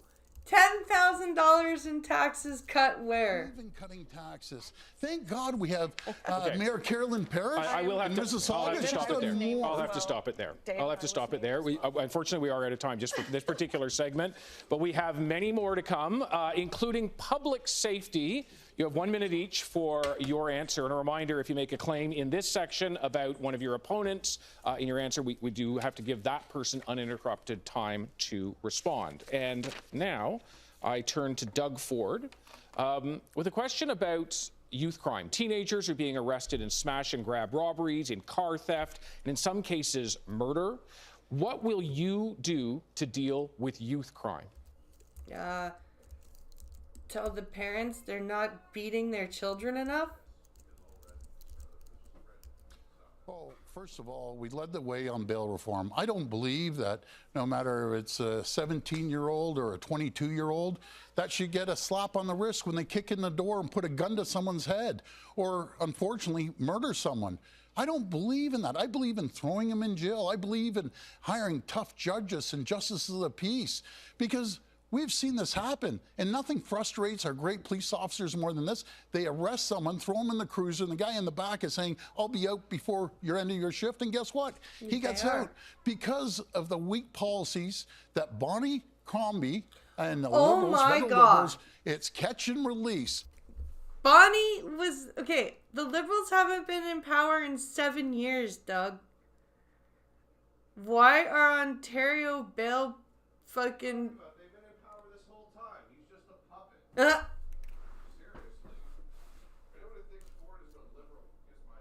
$10,000 in taxes cut where? Even cutting taxes. Thank God we have Mayor Carolyn Parrish. I will have in to, Mississauga. I'll have to stop it there. More. I'll have to stop it there. I'll have to stop it there. Unfortunately, we are out of time just for this particular segment, but we have many more to come, including public safety. You have 1 minute each for your answer. And a reminder, if you make a claim in this section about one of your opponents in your answer, we do have to give that person uninterrupted time to respond. And now I turn to Doug Ford with a question about youth crime. Teenagers are being arrested in smash and grab robberies, in car theft, and in some cases, murder. What will you do to deal with youth crime? Tell the parents they're not beating their children enough? Well, first of all, we led the way on bail reform. I don't believe that no matter if it's a 17-year-old or a 22-year-old, that should get a slap on the wrist when they kick in the door and put a gun to someone's head or, unfortunately, murder someone. I don't believe in that. I believe in throwing them in jail. I believe in hiring tough judges and justices of the peace because we've seen this happen, and nothing frustrates our great police officers more than this. They arrest someone, throw them in the cruiser, and the guy in the back is saying, I'll be out before your end of your shift, and guess what? He gets out because of the weak policies that Bonnie Crombie and the Liberals, it's catch and release. Bonnie was, okay, the Liberals haven't been in power in 7 years, Doug. Why are Ontario bail fucking... Seriously. Anyone who thinks Ford is a liberal, kiss my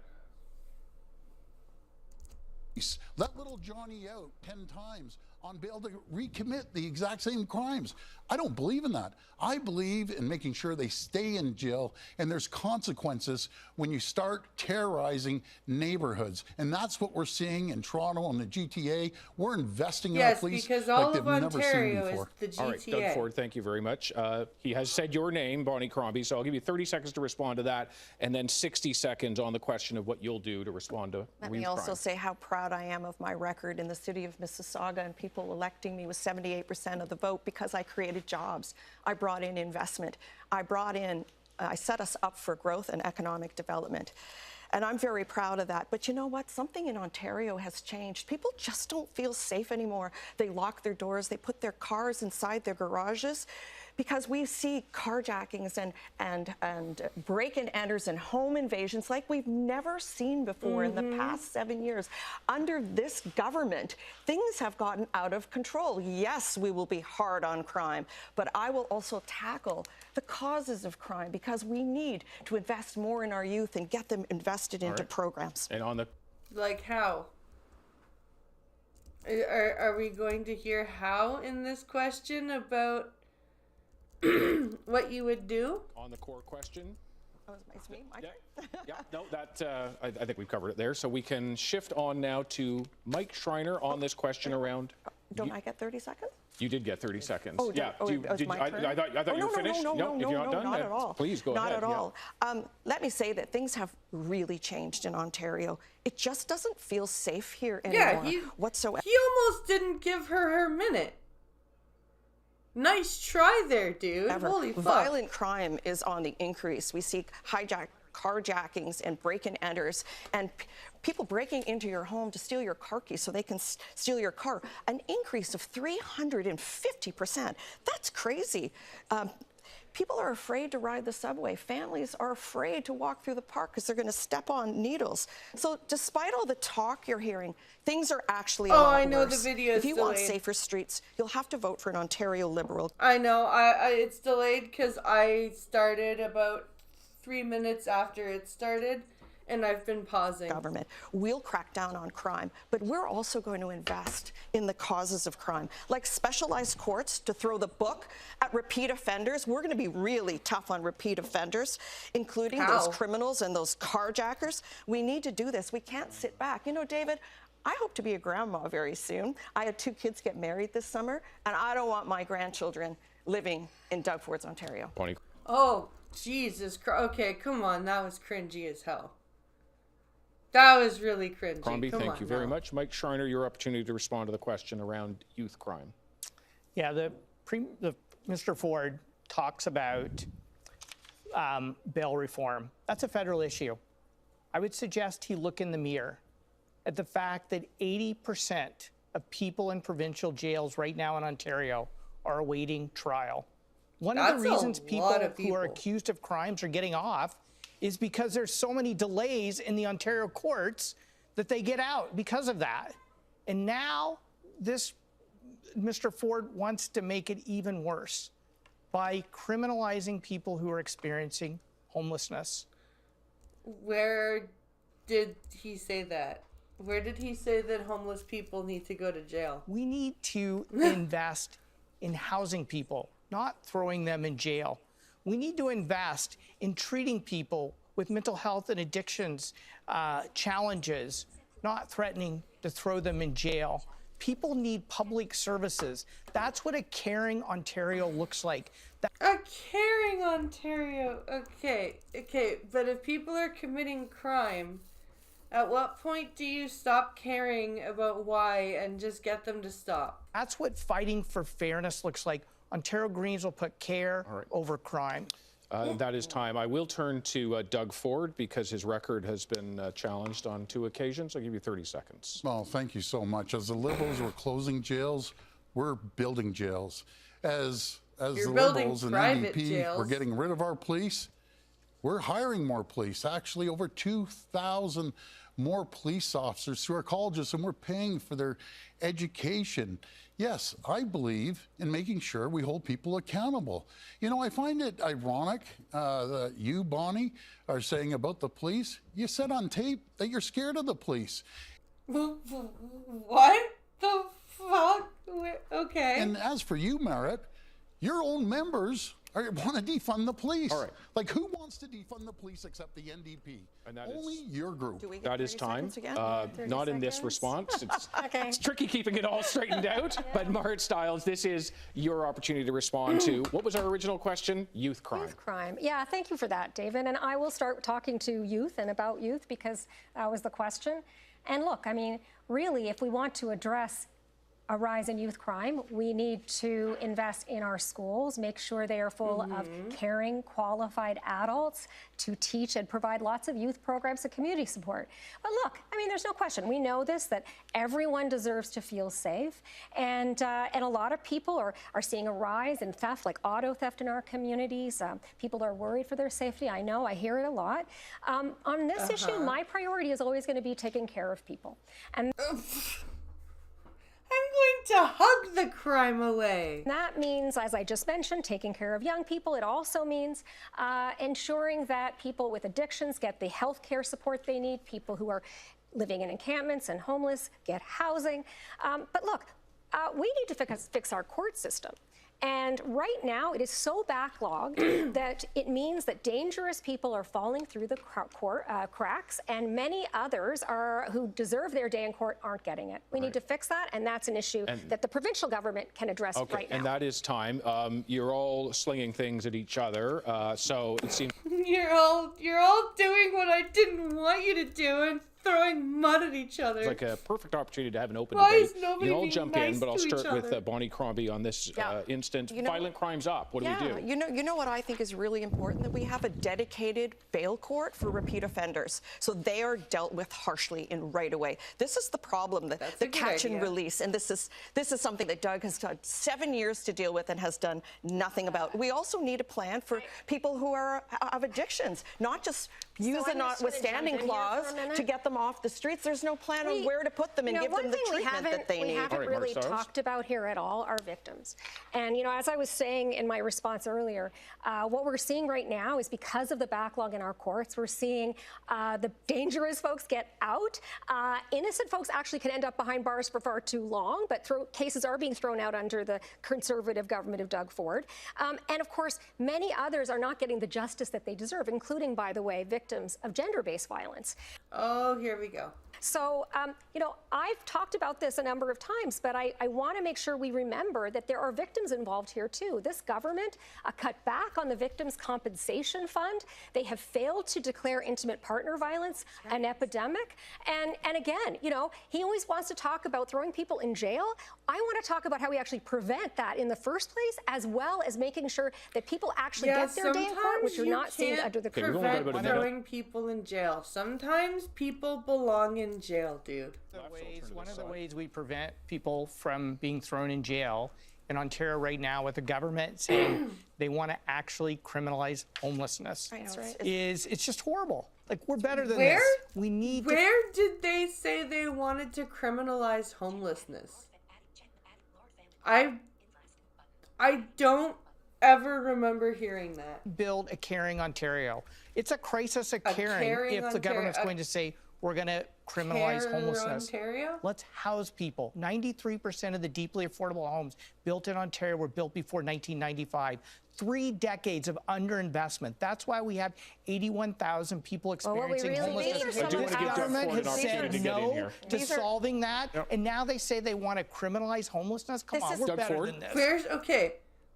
ass. Let little Johnny out 10 times on bail to recommit the exact same crimes. I don't believe in that. I believe in making sure they stay in jail and there's consequences when you start terrorizing neighborhoods. And that's what we're seeing in Toronto and the GTA. We're investing in our police because all like of they've never seen Ontario before. is the GTA. All right, Doug Ford, thank you very much. He has said your name, Bonnie Crombie, so I'll give you 30 seconds to respond to that, and then 60 seconds on the question of what you'll do to respond to Let me also say how proud I am of my record in the city of Mississauga and people electing me with 78% of the vote because I created jobs. I brought in investment. I set us up for growth and economic development. And I'm very proud of that. But you know what? Something in Ontario has changed. People just don't feel safe anymore. They lock their doors. They put their cars inside their garages because we see carjackings and break-and-enters and home invasions like we've never seen before in the past 7 years. Under this government, things have gotten out of control. Yes, we will be hard on crime, but I will also tackle the causes of crime because we need to invest more in our youth and get them invested into programs. And on the... Like how? Are we going to hear how in this question about what you would do? On the core question? Oh, it's me, my turn? Yeah, no, that, I think we've covered it there. So we can shift on now to Mike Schreiner on this question around... Don't I get 30 seconds? You did get 30 seconds. Oh, yeah. it was my turn? I thought you were finished. No, if you're not done, not at all. Please go ahead. Not at all. Let me say that things have really changed in Ontario. It just doesn't feel safe here anymore whatsoever. He almost didn't give her minute. Nice try there, dude. Holy fuck. Violent crime is on the increase. We see carjackings and break-and-enters and people breaking into your home to steal your car keys so they can steal your car. An increase of 350%. That's crazy. People are afraid to ride the subway. Families are afraid to walk through the park because they're going to step on needles. So despite all the talk you're hearing, things are actually a lot worse. I know the video is If you delayed. want safer streets, you'll have to vote for an Ontario Liberal. I know. It's delayed because I started about 3 minutes after it started, and I've been pausing. Government. We'll crack down on crime, but we're also going to invest in the causes of crime, like specialized courts to throw the book at repeat offenders. We're going to be really tough on repeat offenders, including those criminals and those carjackers. We need to do this. We can't sit back. You know, David, I hope to be a grandma very soon. I had 2 kids get married this summer, and I don't want my grandchildren living in Doug Ford's, Ontario. Oh, Jesus Christ. Okay, come on. That was cringy as hell. That was really cringy. Crombie, thank you very much. Mike Schreiner, your opportunity to respond to the question around youth crime. Yeah, Mr. Ford talks about bail reform. That's a federal issue. I would suggest he look in the mirror at the fact that 80% of people in provincial jails right now in Ontario are awaiting trial. One of the reasons people who are accused of crimes are getting off is because there's so many delays in the Ontario courts that they get out because of that. And now this Mr. Ford wants to make it even worse by criminalizing people who are experiencing homelessness. Where did he say that? Where did he say that homeless people need to go to jail? We need to invest in housing people, not throwing them in jail. We need to invest in treating people with mental health and addictions challenges, not threatening to throw them in jail. People need public services. That's what a caring Ontario looks like. A caring Ontario. Okay. But if people are committing crime, at what point do you stop caring about why and just get them to stop? That's what fighting for fairness looks like. Ontario Greens will put care over crime. That is time. I will turn to Doug Ford because his record has been challenged on 2 occasions. I'll give you 30 seconds. Well, thank you so much. As the Liberals were closing jails, we're building jails. As the Liberals and NDP were getting rid of our police, we're hiring more police. Actually, over 2,000 more police officers through our colleges, and we're paying for their education. Yes, I believe in making sure we hold people accountable. You know, I find it ironic that you, Bonnie, are saying about the police. You said on tape that you're scared of the police. What the fuck? Okay. And as for you, Merritt, your own members want to defund the police. All right. Like, who wants to defund the police except the NDP? And that Only your group. That is time. Not in this response. It's tricky keeping it all straightened out. But Marit Stiles, this is your opportunity to respond to, what was our original question? Youth crime. Youth crime. Yeah, thank you for that, David. And I will start talking to youth and about youth because that was the question. And look, I mean, really, if we want to address a rise in youth crime, we need to invest in our schools, make sure they are full of caring, qualified adults to teach and provide lots of youth programs and community support. But look, I mean, there's no question. We know this, that everyone deserves to feel safe. And a lot of people are seeing a rise in theft, like auto theft in our communities. People are worried for their safety. I know, I hear it a lot. On this issue, my priority is always going to be taking care of people. And I'm going to hug the crime away. That means, as I just mentioned, taking care of young people. It also means ensuring that people with addictions get the health care support they need, people who are living in encampments and homeless get housing. But look, we need to fix our court system. And right now, it is so backlogged that it means that dangerous people are falling through the cracks, and many others who deserve their day in court aren't getting it. We need to fix that, and that's an issue that the provincial government can address right now. And that is time. You're all slinging things at each other, so it seems you're all doing what I didn't want you to do and throwing mud at each other. It's like a perfect opportunity to have an open Why debate. is nobody You all being jump nice in, but I'll to each start with other? Bonnie Crombie on this instance. Violent crimes up. What do we do? You know what I think is really important? That we have a dedicated bail court for repeat offenders, so they are dealt with harshly and right away. This is the problem, the catch and release, and this is something that Doug has had 7 years to deal with and has done nothing about. We also need a plan for people who are of addictions, not just use a notwithstanding clause to get them off the streets. There's no plan on where to put them and give them the treatment that they need. We haven't really talked about here at all are victims. And, as I was saying in my response earlier, what we're seeing right now is because of the backlog in our courts, we're seeing the dangerous folks get out. Innocent folks actually can end up behind bars for far too long, but cases are being thrown out under the Conservative government of Doug Ford. And, of course, many others are not getting the justice that they deserve, including, by the way, victims of gender-based violence. Oh, here we go. So, I've talked about this a number of times, but I want to make sure we remember that there are victims involved here, too. This government cut back on the Victims' Compensation Fund. They have failed to declare intimate partner violence an epidemic. And again, he always wants to talk about throwing people in jail. I want to talk about how we actually prevent that in the first place, as well as making sure that people actually get their day in court, which you're not seeing under the prevent throwing people in jail. Sometimes people belong in jail, dude. One of the ways we prevent people from being thrown in jail in Ontario right now, with the government saying they want to actually criminalize homelessness, it's just horrible. Like, we're better than this. We need. Where did they say they wanted to criminalize homelessness? I don't ever remember hearing that. Build a caring Ontario. It's a crisis of caring if the government's going to say we're going to criminalize homelessness. Ontario? Let's house people. 93% of the deeply affordable homes built in Ontario were built before 1995. 3 decades of underinvestment. That's why we have 81,000 people experiencing homelessness. I do want to give government Ford an has opportunity said to get in no here. to solving that, and now they say they want to criminalize homelessness. Come on, we're better than this.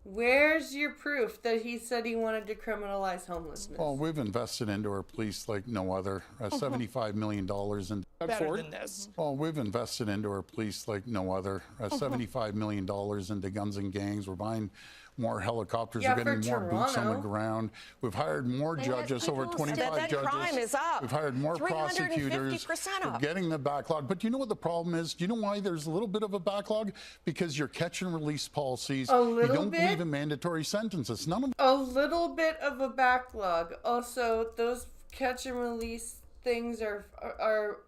Where's your proof that he said he wanted to criminalize homelessness? Well, we've invested into our police like no other. $75 million in. Better than this. Well, we've invested into our police like no other. $75 million into guns and gangs. We're buying more helicopters. We're getting more boots on the ground. We've hired more judges, over 25 judges. Crime is up. We've hired more prosecutors. We're getting the backlog. But do you know what the problem is? Do you know why there's a little bit of a backlog? Because your catch and release policies, you don't believe in mandatory sentences. None of a little bit of a backlog. Also, those catch and release things are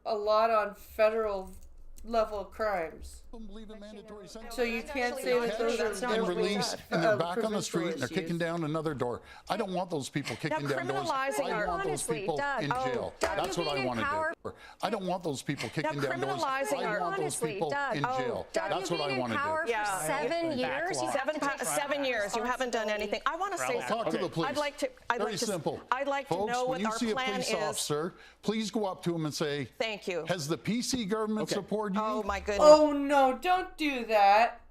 a lot on federal level crimes. So you can't say that those are released and they're back on the street and they're kicking down another door. I don't want those people kicking down doors. I want those people in jail. That's what I want to do. I don't want those people kicking down doors. I want those people in jail. That's what I want to do. For 7 years. 7 years. You haven't done anything. I want to say talk to the police. Very simple. I'd like to know what our plan is. When you see a police officer, please go up to him and say, "Thank you." Has the PC government supported you? Oh my goodness. Oh no, don't do that.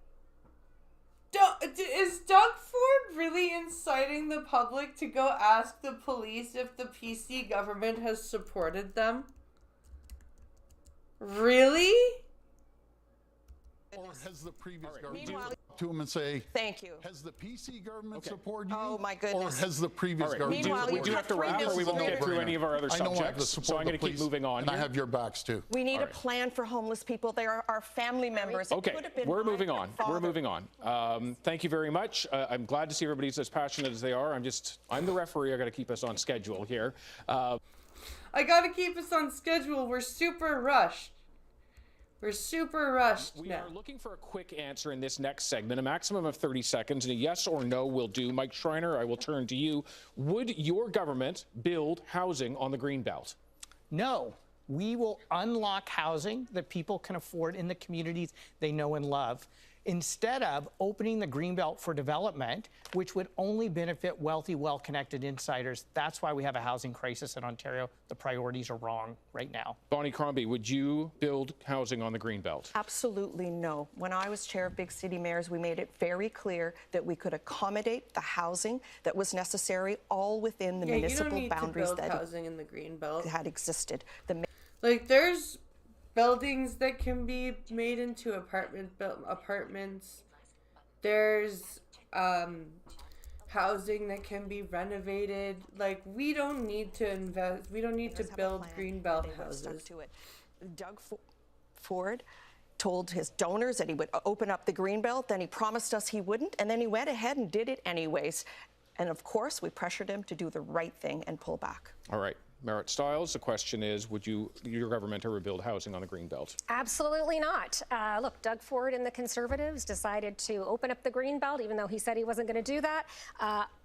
Is Doug Ford really inciting the public to go ask the police if the PC government has supported them? Really? Or has the previous government to him and say, "Thank you"? Has the PC government supported you? Oh my goodness. Or has the previous government? We do have to wrap, or we won't get through any of our other subjects. So I'm going to keep moving on. And I have your backs too. We need a plan for homeless people. They are our family members. Okay, we're moving on. We're moving on. Thank you very much. I'm glad to see everybody's as passionate as they are. I'm the referee. I got to keep us on schedule here. I got to keep us on schedule. We're super rushed. We're super rushed We now. are looking for a quick answer in this next segment, a maximum of 30 seconds, and a yes or no will do. Mike Schreiner, I will turn to you. Would your government build housing on the Greenbelt? No. We will unlock housing that people can afford in the communities they know and love. instead of opening the Greenbelt for development, which would only benefit wealthy, well-connected insiders. That's why we have a housing crisis in Ontario. The priorities are wrong right now. Bonnie Crombie, would you build housing on the Greenbelt? Absolutely no. When I was chair of Big City Mayors, we made it very clear that we could accommodate the housing that was necessary, all within the municipal boundaries that housing in the Greenbelt had existed. Like, there's buildings that can be made into apartments. There's housing that can be renovated. Like, we don't need to invest. We don't need to build Greenbelt houses. Doug Ford told his donors that he would open up the Greenbelt, then he promised us he wouldn't, and then he went ahead and did it anyways. And of course, we pressured him to do the right thing and pull back. All right. Merritt Stiles, the question is, would your government ever build housing on the Greenbelt? Absolutely not. Look, Doug Ford and the Conservatives decided to open up the Greenbelt, even though he said he wasn't going to do that.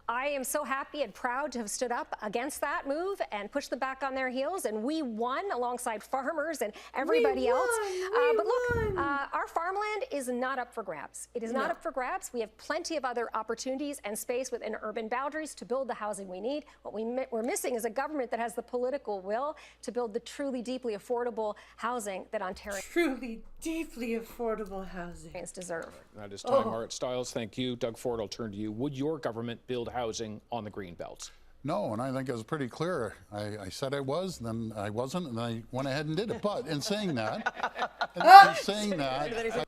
I am so happy and proud to have stood up against that move and pushed them back on their heels, and we won alongside farmers and everybody else. But look, our farmland is not up for grabs. It is not up for grabs. We have plenty of other opportunities and space within urban boundaries to build the housing we need. What we're missing is a government that has the political will to build the truly, deeply affordable housing that Ontario truly, deeply affordable housing deserve. That is time. Merritt Stiles, thank you. Doug Ford, I'll turn to you. Would your government build housing on the Greenbelt? No, and I think it was pretty clear. I said I was, then I wasn't, and I went ahead and did it. But in saying that,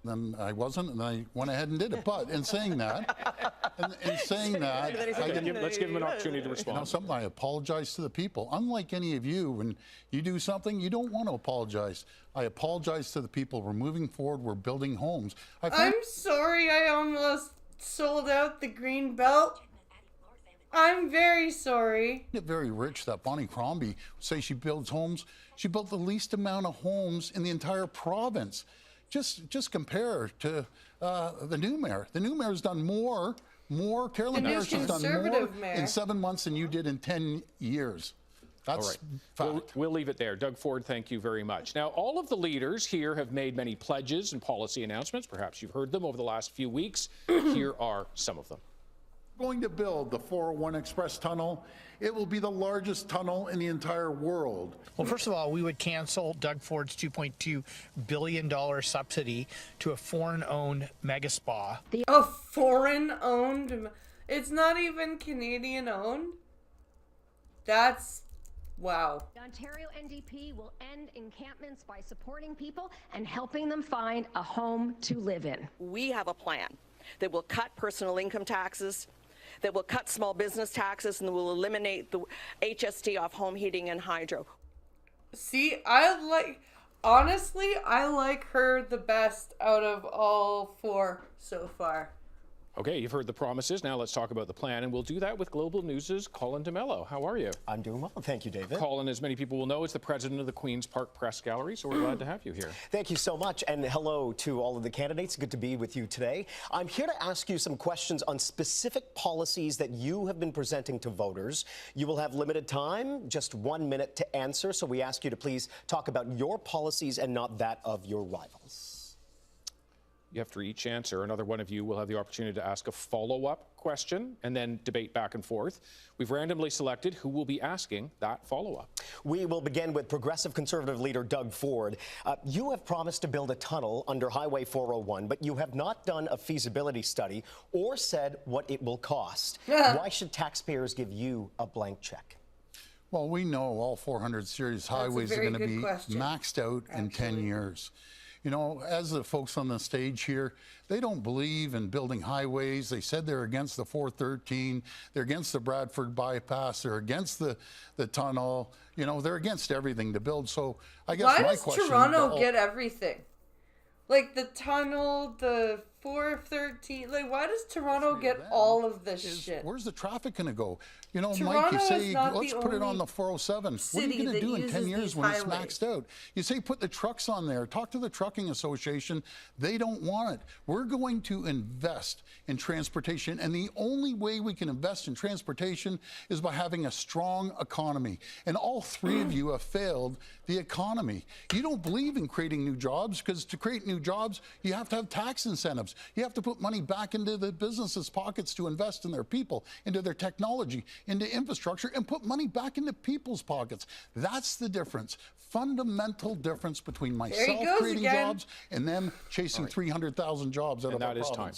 then I wasn't, and I went ahead and did it. But in saying that, let's give him an opportunity to respond. You know something? I apologize to the people. Unlike any of you, when you do something, you don't want to apologize. I apologize to the people. We're moving forward. We're building homes. I'm sorry. I almost sold out the Greenbelt. I'm very sorry. It's very rich that Bonnie Crombie say she builds homes. She built the least amount of homes in the entire province. Just compare to the new mayor. The new mayor's done more. Carolyn Harris has done more in 7 months than you did in 10 years. That's fact. We'll leave it there. Doug Ford, thank you very much. Now, all of the leaders here have made many pledges and policy announcements. Perhaps you've heard them over the last few weeks. Here are some of them. Going to build the 401 Express Tunnel. It will be the largest tunnel in the entire world. Well, first of all, we would cancel Doug Ford's $2.2 billion subsidy to a foreign-owned mega spa. A foreign-owned? It's not even Canadian-owned? That's... wow. The Ontario NDP will end encampments by supporting people and helping them find a home to live in. We have a plan that will cut personal income taxes, that will cut small business taxes, and that will eliminate the HST off home heating and hydro. See, honestly, I like her the best out of all four so far. Okay, you've heard the promises. Now let's talk about the plan, and we'll do that with Global News' Colin DeMello. How are you? I'm doing well, thank you, David. Colin, as many people will know, is the president of the Queen's Park Press Gallery, so we're glad to have you here. Thank you so much, and hello to all of the candidates. Good to be with you today. I'm here to ask you some questions on specific policies that you have been presenting to voters. You will have limited time, just 1 minute to answer, so we ask you to please talk about your policies and not that of your rivals. After each answer, another one of you will have the opportunity to ask a follow-up question and then debate back and forth. We've randomly selected who will be asking that follow-up. We will begin with Progressive Conservative leader Doug Ford. You have promised to build a tunnel under Highway 401, but you have not done a feasibility study or said what it will cost. Why should taxpayers give you a blank check? Well, we know all 400 series highways are going to be maxed out in 10 years. You know, as the folks on the stage here, they don't believe in building highways. They said they're against the 413. They're against the Bradford bypass. They're against the tunnel. You know, they're against everything to build. So I guess my question... Why does Toronto get everything? Like the tunnel, the 413. Like, why does Toronto get all of this shit? Where's the traffic going to go? You know, Toronto, Mike, you say, let's put it on the 407. What are you going to do in 10 years when it's maxed out? You say, put the trucks on there. Talk to the Trucking Association. They don't want it. We're going to invest in transportation. And the only way we can invest in transportation is by having a strong economy. And all three of you have failed the economy. You don't believe in creating new jobs because to create new jobs, you have to have tax incentives. jobs. You have to put money back into the businesses' pockets to invest in their people, into their technology, into infrastructure, and put money back into people's pockets. That's the difference. Fundamental difference between myself creating jobs and them chasing 300,000 jobs out of our province. Time.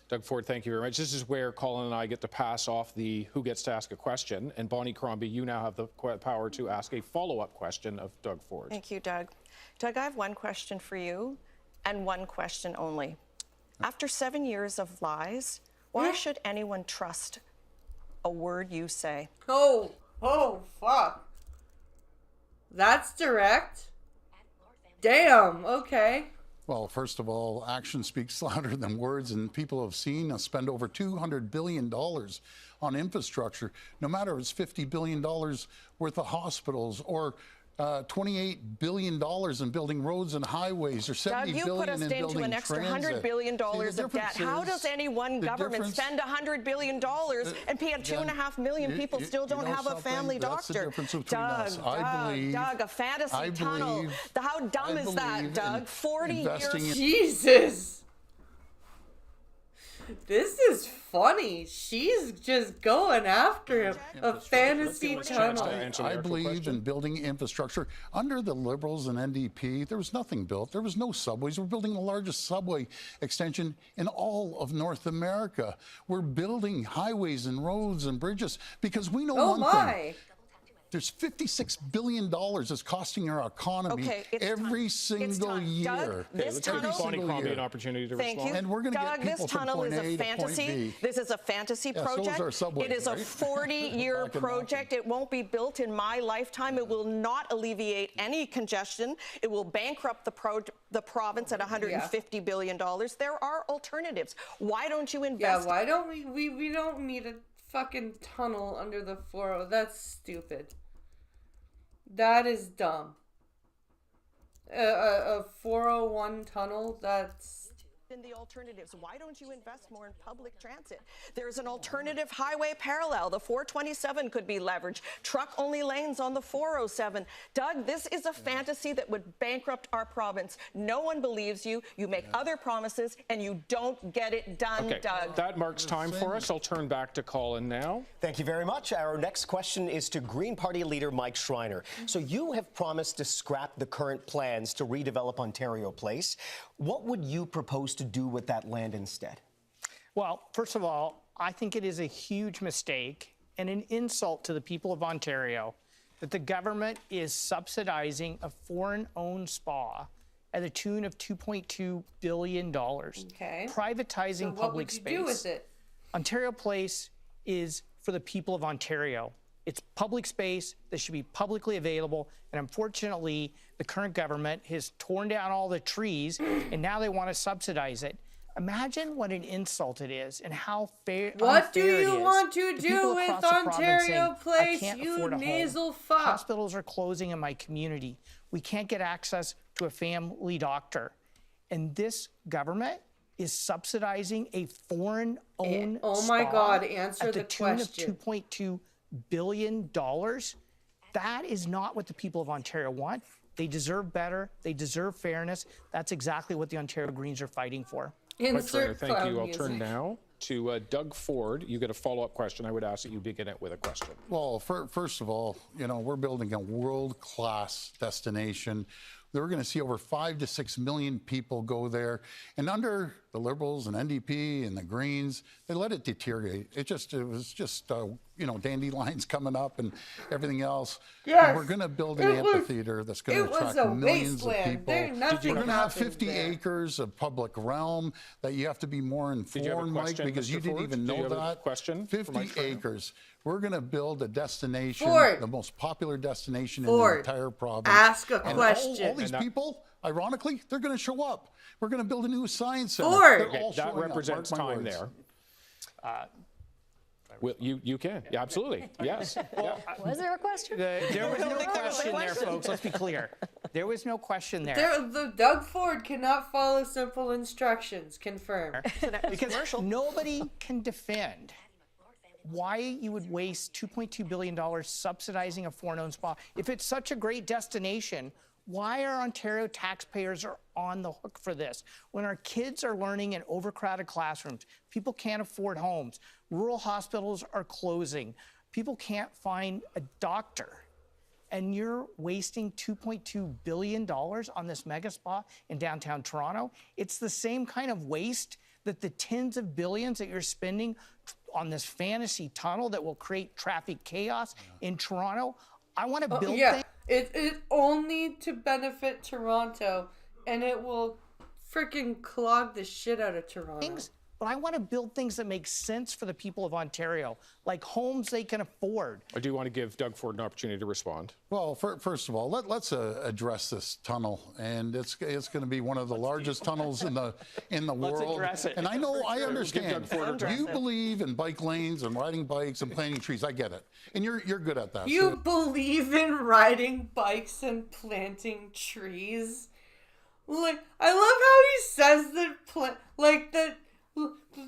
Doug Ford, thank you very much. This is where Colin and I get to pass off the who gets to ask a question. And Bonnie Crombie, you now have the power to ask a follow-up question of Doug Ford. Thank you, Doug. Doug, I have one question for you and one question only. After 7 years of lies, why should anyone trust a word you say? Oh, fuck. That's direct. Damn, okay. Well, first of all, action speaks louder than words, and people have seen us spend over $200 billion on infrastructure, no matter if it's $50 billion worth of hospitals or $28 billion in building roads and highways, or $70 billion in building transit. Doug, you put us into an extra $100 billion of debt. How does any one government spend $100 billion and pay 2.5 million people still don't have a family doctor? That's the difference between us. Doug, a fantasy tunnel. How dumb is that, Doug? 40 years. Jesus. This is funny. She's just going after him. A fantasy tunnel. I believe in building infrastructure. Under the Liberals and NDP, there was nothing built. There was no subways. We're building the largest subway extension in all of North America. We're building highways and roads and bridges because we know one thing. There's $56 billion it's costing our economy every single year. Doug, this tunnel, an opportunity to respond. And we're going to get people from point A to point B. This is a fantasy project. Subways, it is a 40-year project. It won't be built in my lifetime. It will not alleviate any congestion. It will bankrupt the province at $150 billion. There are alternatives. Why don't you invest? Yeah, why don't we don't need a fucking tunnel under the 401. That's stupid. That is dumb. A 401 tunnel, that's... In the alternatives, why don't you invest more in public transit? There's an alternative highway parallel. The 427 could be leveraged. Truck-only lanes on the 407. Doug, this is a fantasy that would bankrupt our province. No one believes you. You make other promises, and you don't get it done, Doug. That marks time for us. I'll turn back to Colin now. Thank you very much. Our next question is to Green Party leader Mike Schreiner. So you have promised to scrap the current plans to redevelop Ontario Place. What would you propose to do with that land instead? Well, first of all, I think it is a huge mistake and an insult to the people of Ontario that the government is subsidizing a foreign-owned spa at a tune of $2.2 billion. Okay. Privatizing public space. What would you do with it? Ontario Place is for the people of Ontario. It's public space that should be publicly available, and unfortunately, the current government has torn down all the trees, and now they want to subsidize it. Imagine what an insult it is, and how fair. What do you want to do with Ontario Place, you nasal fuck? Hospitals are closing in my community. We can't get access to a family doctor, and this government is subsidizing a foreign-owned oh my God! Answer the question. At the tune of $2.2 billion. That is not what the people of Ontario want. They deserve better. They deserve fairness. That's exactly what the Ontario Greens are fighting for. Insert thank you. I'll turn now to Doug Ford. You get a follow-up question. I would ask that you begin it with a question. Well, first of all, we're building a world-class destination. We're going to see over 5 to 6 million people go there. And under the Liberals and NDP and the Greens, they let it deteriorate. It was just dandelions coming up and everything else. Yes. And we're going to build an amphitheater that's going to attract millions of people. We're going to have 50 acres of public realm that you have to be more informed, Mike, because you didn't even know that. 50 acres. We're going to build a destination, the most popular destination in the entire province. Ask a question. All these people, ironically, they're going to show up. We're going to build a new science center. Okay, that represents time there. Well, you can. Yeah, absolutely. Yes. Well, was there a question? There was no question there, folks. Let's be clear. There was no question there. The Doug Ford cannot follow simple instructions. Confirmed. Because nobody can defend why you would waste $2.2 billion subsidizing a foreign-owned spa. If it's such a great destination, Why are Ontario taxpayers are on the hook for this? When our kids are learning in overcrowded classrooms, people can't afford homes, rural hospitals are closing, people can't find a doctor, and you're wasting $2.2 billion on this mega spa in downtown Toronto. It's the same kind of waste that the tens of billions that you're spending on this fantasy tunnel that will create traffic chaos in Toronto. I want to build things. It only to benefit Toronto, and it will freaking clog the shit out of Toronto. But I want to build things that make sense for the people of Ontario, like homes they can afford. I do want to give Doug Ford an opportunity to respond. Well, first of all, let's address this tunnel, and it's going to be one of the largest tunnels in the world. Let's address it. And I know, I understand. You believe in bike lanes and riding bikes and planting trees. I get it, and you're good at that. You believe in riding bikes and planting trees? Like, I love how he says that.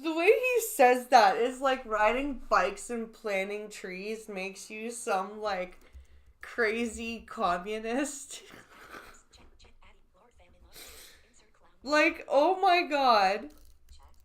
The way he says that is like riding bikes and planting trees makes you some like crazy communist. Like, oh my God.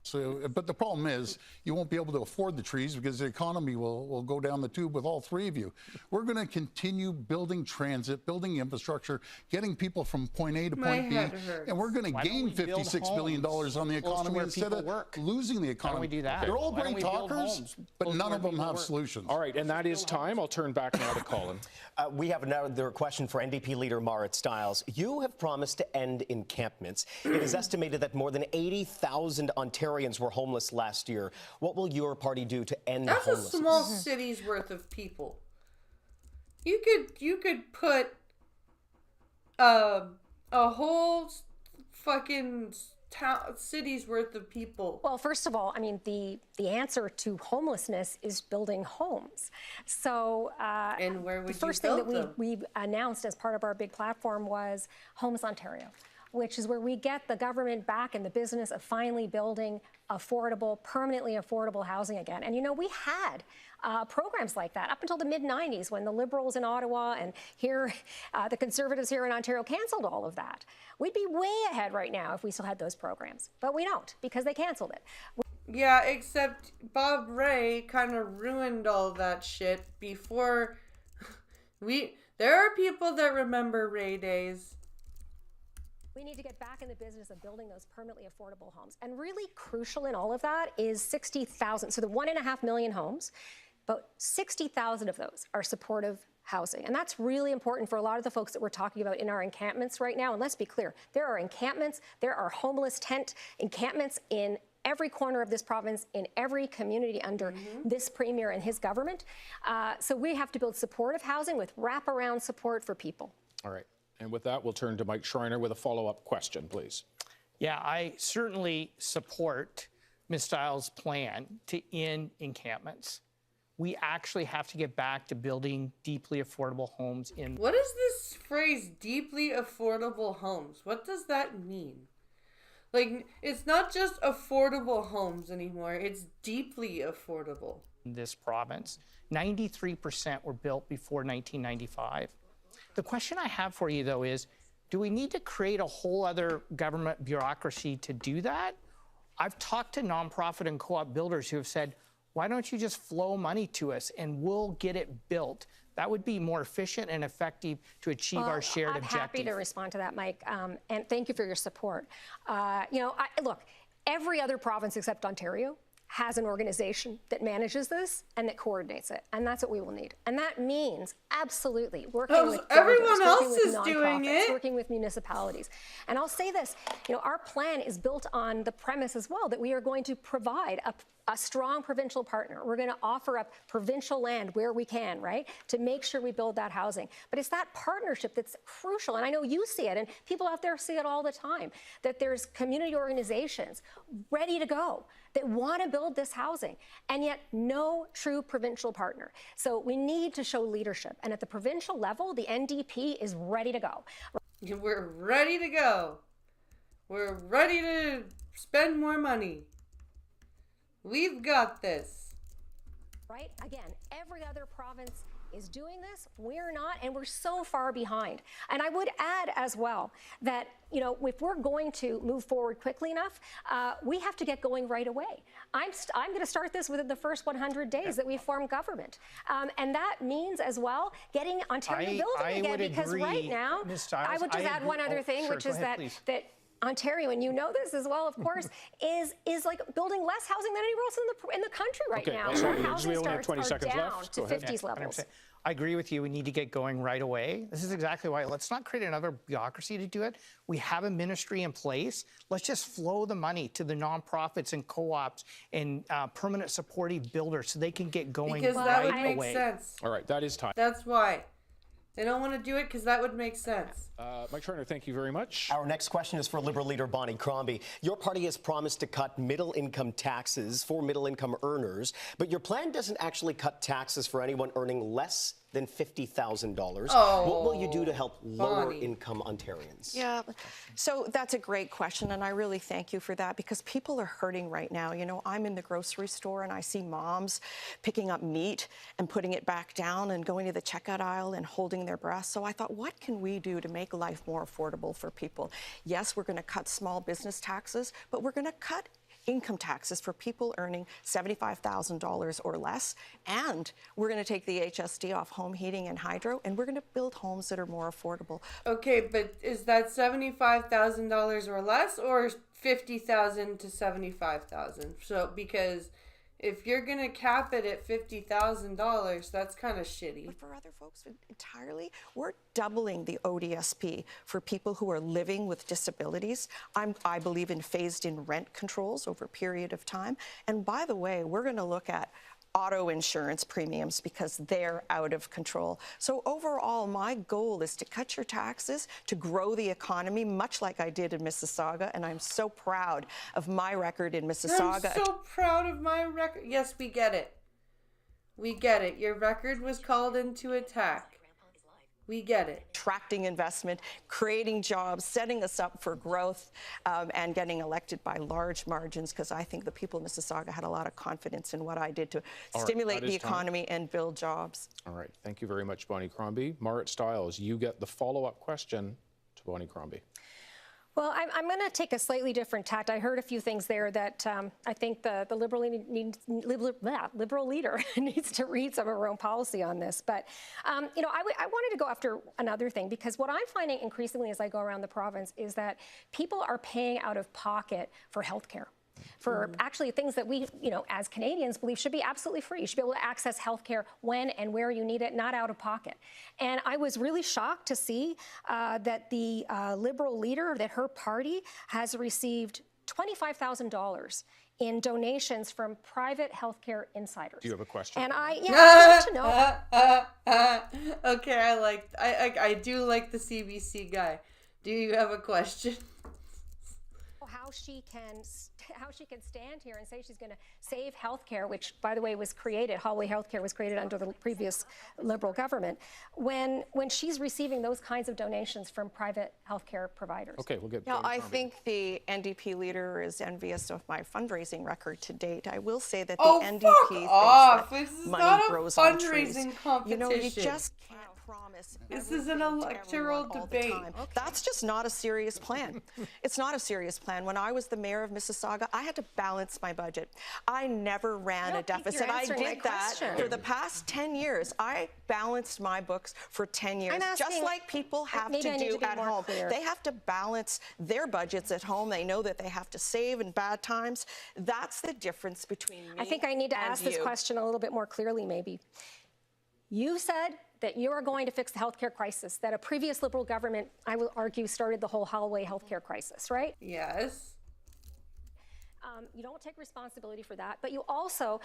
So, but the problem is you won't be able to afford the trees because the economy will go down the tube with all three of you. We're going to continue building transit, building infrastructure, getting people from point A to point B, and we're going to gain $56 billion on the economy instead of losing the economy. Why don't we do that? They're all great talkers, but none of them have solutions. All right, and that is time. I'll turn back now to Colin. We have another question for NDP leader Marit Stiles. You have promised to end encampments. It is estimated that more than 80,000 Ontarians were homeless last year. What will your party do to end homelessness? That's a small city's worth of people. You could put a whole fucking city's worth of people. Well, first of all, I mean, the answer to homelessness is building homes. So and where would the first you thing build that we announced as part of our big platform was Homes Ontario, which is where we get the government back in the business of finally building affordable, permanently affordable housing again. And you know, we had programs like that up until the mid-90s when the Liberals in Ottawa and here, the Conservatives here in Ontario canceled all of that. We'd be way ahead right now if we still had those programs, but we don't because they canceled it. Yeah, except Bob Ray kind of ruined all that shit before there are people that remember Ray days. We need to get back in the business of building those permanently affordable homes. And really crucial in all of that is 60,000. So the 1.5 million homes, but 60,000 of those are supportive housing. And that's really important for a lot of the folks that we're talking about in our encampments right now. And let's be clear, there are encampments, there are homeless tent encampments in every corner of this province, in every community under this premier and his government. So we have to build supportive housing with wraparound support for people. All right. And with that, we'll turn to Mike Schreiner with a follow-up question, please. Yeah, I certainly support Ms. Stiles' plan to end encampments. We actually have to get back to building deeply affordable homes in... What is this phrase, deeply affordable homes? What does that mean? Like, it's not just affordable homes anymore. It's deeply affordable. In this province, 93% were built before 1995. The question I have for you, though, is do we need to create a whole other government bureaucracy to do that? I've talked to nonprofit and co-op builders who have said, why don't you just flow money to us and we'll get it built? That would be more efficient and effective to achieve our shared objective. I'm happy to respond to that, Mike, and thank you for your support. Look, every other province except Ontario has an organization that manages this and that coordinates it, and that's what we will need. And that means absolutely working with everyone else is doing it, working with municipalities. And I'll say this, our plan is built on the premise as well that we are going to provide a strong provincial partner. We're going to offer up provincial land where we can, right, to make sure we build that housing. But it's that partnership that's crucial. And I know you see it, and people out there see it all the time, that there's community organizations ready to go that want to build this housing, and yet no true provincial partner. So we need to show leadership. And at the provincial level, the NDP is ready to go. We're ready to go. We're ready to spend more money. We've got this. Right? Again, every other province is doing this. We're not, and we're so far behind. And I would add as well that, you know, if we're going to move forward quickly enough, we have to get going right away. I'm going to start this within the first 100 days that we form government. And that means as well getting Ontario building again, because agree, right now, Ms. Stiles, I would just add one other thing, sure, which is ahead, that Ontario, and you know this as well, of course, is like building less housing than anywhere else in the country right now. So Our housing we only have starts 20 are seconds down left. to 50s levels. I agree with you. We need to get going right away. This is exactly why. Let's not create another bureaucracy to do it. We have a ministry in place. Let's just flow the money to the nonprofits and co-ops and permanent supportive builders so they can get going because right that would away. make sense. All right, that is time. That's why. They don't want to do it because that would make sense. Mike Turner, thank you very much. Our next question is for Liberal leader Bonnie Crombie. Your party has promised to cut middle-income taxes for middle-income earners, but your plan doesn't actually cut taxes for anyone earning less than $50,000. Oh, what will you do to help lower Bonnie. income Ontarians? Yeah, so that's a great question, and I really thank you for that because people are hurting right now. You know, I'm in the grocery store and I see moms picking up meat and putting it back down and going to the checkout aisle and holding their breath. So I thought, what can we do to make life more affordable for people? Yes, we're going to cut small business taxes, but we're going to cut income taxes for people earning $75,000 or less, and we're going to take the HST off home heating and hydro, and we're going to build homes that are more affordable. Okay, but is that $75,000 or less, or $50,000 to $75,000? So because if you're gonna cap it at $50,000, that's kind of shitty. But for other folks entirely, we're doubling the ODSP for people who are living with disabilities. I believe in phased-in rent controls over a period of time. And by the way, we're going to look at auto insurance premiums because they're out of control. So overall, my goal is to cut your taxes, to grow the economy, much like I did in Mississauga, and I'm so proud of my record in Mississauga. I'm so proud of my record. Yes, we get it. We get it. Your record was called into attack. We get it. Attracting investment, creating jobs, setting us up for growth, and getting elected by large margins, because I think the people of Mississauga had a lot of confidence in what I did to stimulate the economy and build jobs. All right. Thank you very much, Bonnie Crombie. Marit Stiles, you get the follow-up question to Bonnie Crombie. Well, I'm going to take a slightly different tact. I heard a few things there that I think the Liberal leader needs to read some of her own policy on this. But, you know, I wanted to go after another thing, because what I'm finding increasingly as I go around the province is that people are paying out of pocket for health care. For actually things that we, you know, as Canadians believe should be absolutely free. You should be able to access healthcare when and where you need it, not out of pocket. And I was really shocked to see that the Liberal leader, that her party has received $25,000 in donations from private healthcare insiders. Do you have a question? And I'd like to know. Okay, I do like the CBC guy. Do you have a question? How she can stand here and say she's going to save healthcare, which, by the way, was created. Holloway Healthcare was created under the previous Liberal government. When she's receiving those kinds of donations from private healthcare providers. Okay, we'll get. Yeah, I think the NDP leader is envious of my fundraising record to date. I will say that the NDP thinks that money grows on trees. You know, you just can't promise. This is an electoral debate. That's just not a serious plan. It's not a serious plan. When I was the mayor of Mississauga, I had to balance my budget. I never ran a deficit. I did that for the past 10 years. I balanced my books for 10 years, just like people have to do at home. They have to balance their budgets at home. They know that they have to save in bad times. That's the difference between me and you. I think I need to ask this question a little bit more clearly, maybe. You said that you are going to fix the healthcare crisis, that a previous Liberal government, I will argue, started the whole Holloway healthcare crisis, right? Yes. You don't take responsibility for that, but you also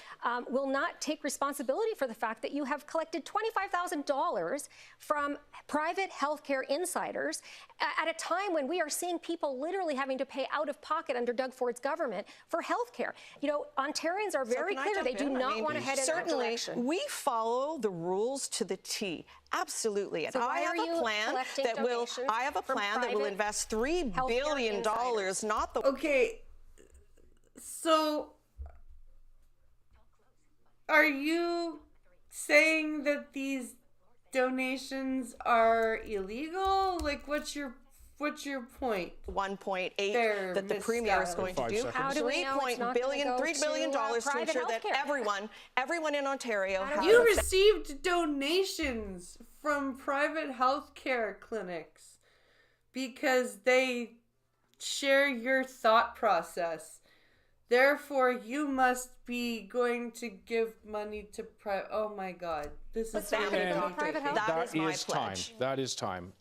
will not take responsibility for the fact that you have collected $25,000 from private healthcare insiders at a time when we are seeing people literally having to pay out of pocket under Doug Ford's government for healthcare. You know, Ontarians are very clear. They do not want to head in that direction. We follow the rules to the T. Absolutely. And so I have a plan that will invest $3 billion, not the... Okay. So, are you saying that these donations are illegal? Like, what's your point? 1.8 there, that the Miss Premier is Stiles. going to do. How do we know it's not $3 gonna go billion to private ensure that healthcare? everyone in Ontario has You received donations from private healthcare clinics because they share your thought process. Therefore, you must be going to give money to private. Oh my God, this is private health. That is my time. pledge. That is time.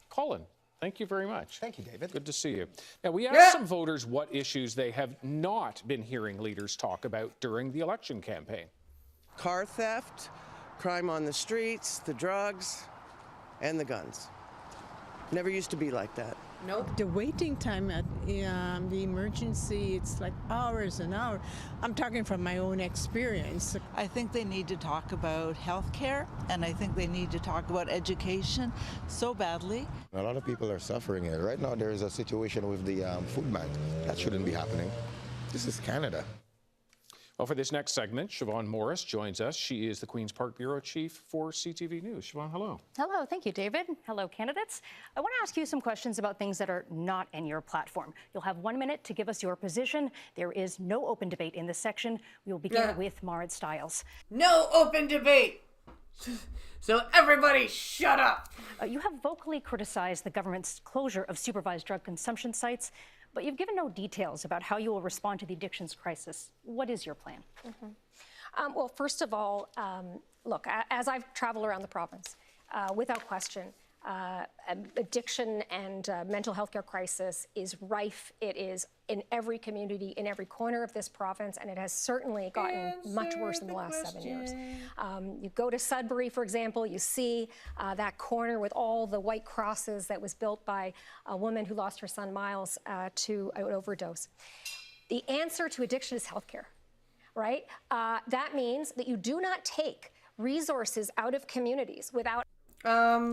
Colin, thank you very much. Thank you, David. Good to see you. Now, we asked some voters what issues they have not been hearing leaders talk about during the election campaign. Car theft, crime on the streets, the drugs, and the guns. Never used to be like that. Nope. The waiting time at the emergency, it's like hours and hours. I'm talking from my own experience. I think they need to talk about healthcare, and I think they need to talk about education so badly. A lot of people are suffering here. Right now, there is a situation with the food bank. That shouldn't be happening. This is Canada. Well, for this next segment, Siobhan Morris joins us. She is the Queen's Park Bureau Chief for CTV News. Siobhan, hello. Hello, thank you, David. Hello, candidates. I want to ask you some questions about things that are not in your platform. You'll have 1 minute to give us your position. There is no open debate in this section. We will begin with Marit Stiles. No open debate. So everybody shut up. You have vocally criticized the government's closure of supervised drug consumption sites, but you've given no details about how you will respond to the addictions crisis. What is your plan? Well, first of all, look, as I've traveled around the province, without question, addiction and mental health care crisis is rife. It is in every community, in every corner of this province, and it has certainly gotten much worse in the last 7 years. You go to Sudbury, for example, you see that corner with all the white crosses that was built by a woman who lost her son Miles to an overdose. The answer to addiction is healthcare, right? That means that you do not take resources out of communities without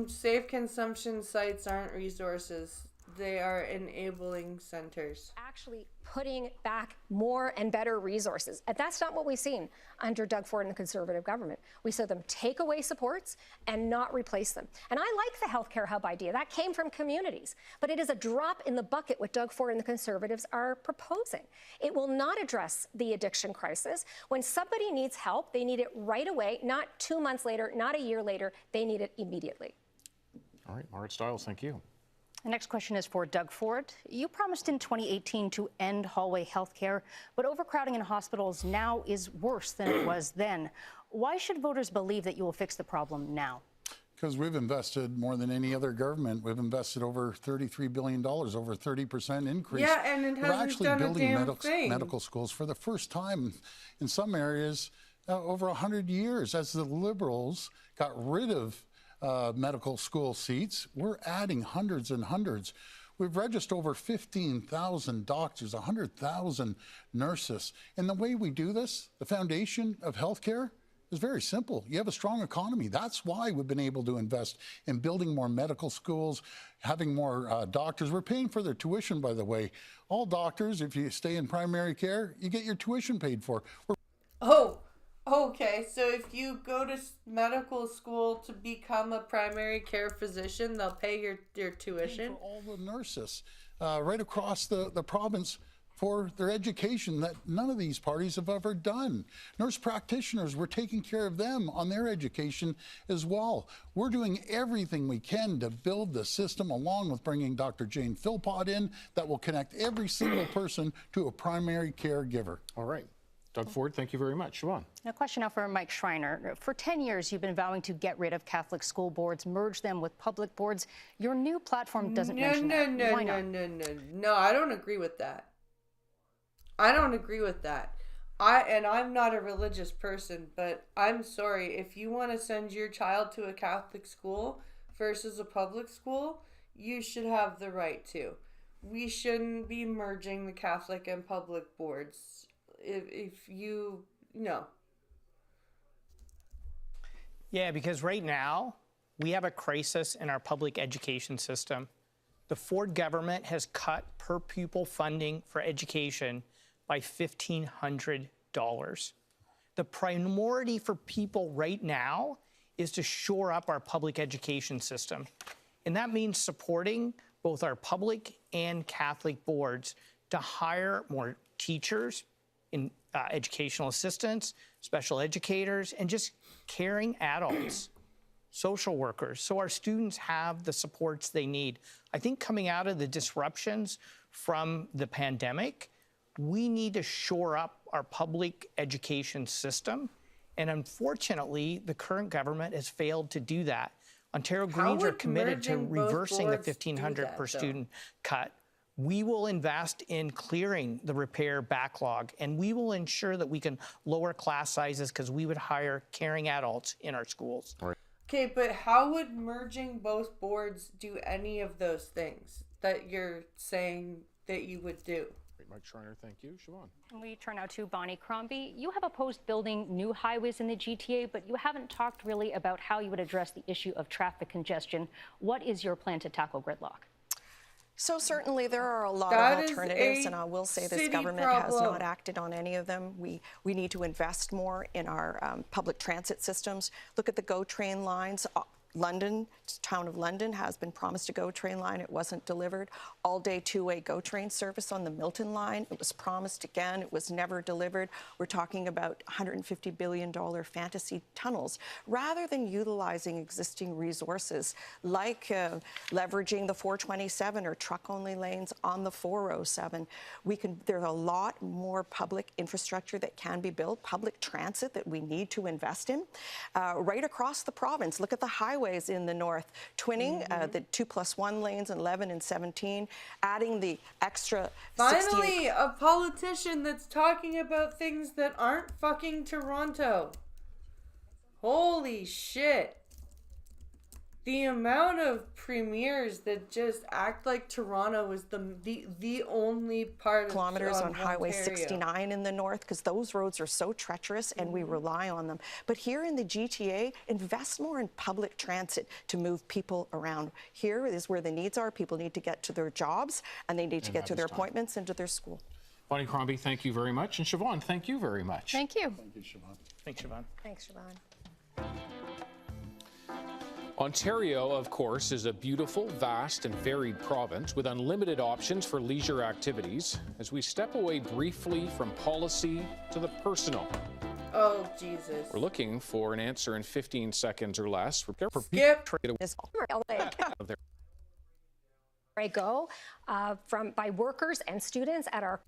Safe consumption sites aren't resources. They are enabling centers. Actually putting back more and better resources. And that's not what we've seen under Doug Ford and the Conservative government. We saw them take away supports and not replace them. And I like the healthcare hub idea. That came from communities. But it is a drop in the bucket what Doug Ford and the Conservatives are proposing. It will not address the addiction crisis. When somebody needs help, they need it right away, not 2 months later, not a year later. They need it immediately. All right, Marit Stiles, thank you. The next question is for Doug Ford. You promised in 2018 to end hallway health care, but overcrowding in hospitals now is worse than it was then. Why should voters believe that you will fix the problem now? Because we've invested more than any other government. We've invested over $33 billion, over 30% increase. Yeah, and it hasn't We're actually done building a damn thing. medical schools for the first time in some areas over 100 years. As the Liberals got rid of medical school seats, we're adding hundreds and hundreds. We've registered over 15,000 doctors, 100,000 nurses. And the way we do this, the foundation of healthcare, is very simple. You have a strong economy. That's why we've been able to invest in building more medical schools, having more doctors. We're paying for their tuition, by the way. All doctors, if you stay in primary care, you get your tuition paid for. Okay, so if you go to medical school to become a primary care physician, they'll pay your tuition? For all the nurses right across the province for their education that none of these parties have ever done. Nurse practitioners, we're taking care of them on their education as well. We're doing everything we can to build the system, along with bringing Dr. Jane Philpott in, that will connect every single person to a primary caregiver. All right. Doug Ford, thank you very much. Siobhan. A question now for Mike Schreiner. For 10 years, you've been vowing to get rid of Catholic school boards, merge them with public boards. Your new platform doesn't mention that. Why not? No, I don't agree with that. I don't agree with that. I'm not a religious person, but I'm sorry. If you want to send your child to a Catholic school versus a public school, you should have the right to. We shouldn't be merging the Catholic and public boards. If you know. Yeah, because right now we have a crisis in our public education system. The Ford government has cut per pupil funding for education by $1,500. The priority for people right now is to shore up our public education system. And that means supporting both our public and Catholic boards to hire more teachers, in educational assistants, special educators, and just caring adults, social workers, so our students have the supports they need. I think coming out of the disruptions from the pandemic, we need to shore up our public education system. And unfortunately, the current government has failed to do that. Ontario Greens are committed to reversing the $1,500 per student cut. We will invest in clearing the repair backlog, and we will ensure that we can lower class sizes because we would hire caring adults in our schools. Okay, but how would merging both boards do any of those things that you're saying that you would do? Mike Schreiner, thank you. Siobhan. We turn now to Bonnie Crombie. You have opposed building new highways in the GTA, but you haven't talked really about how you would address the issue of traffic congestion. What is your plan to tackle gridlock? So certainly there are a lot of alternatives, and I will say this government has not acted on any of them. We need to invest more in our public transit systems. Look at the GO train lines. London, town of London, has been promised a GO train line. It wasn't delivered. All-day two-way GO train service on the Milton line. It was promised again. It was never delivered. We're talking about $150 billion fantasy tunnels. Rather than utilizing existing resources like leveraging the 427 or truck-only lanes on the 407, there's a lot more public infrastructure that can be built, public transit that we need to invest in. Right across the province, look at the highways in the north, twinning the 2+1 lanes in 11 and 17, adding the extra. Finally, a politician that's talking about things that aren't fucking Toronto. Holy shit. The amount of premiers that just act like Toronto is the only part kilometers of on Highway Ontario. 69 in the north, because those roads are so treacherous and we rely on them. But here in the GTA, invest more in public transit to move people around. Here is where the needs are. People need to get to their jobs, and they need to get to their appointments and to their school. Bonnie Crombie, thank you very much. And Siobhan, thank you very much. Thank you. Thank you, Siobhan. Thanks, Siobhan. Thanks, Siobhan. Ontario, of course, is a beautiful, vast, and varied province with unlimited options for leisure activities. As we step away briefly from policy to the personal. Oh, Jesus. We're looking for an answer in 15 seconds or less. Skip. By workers and students at our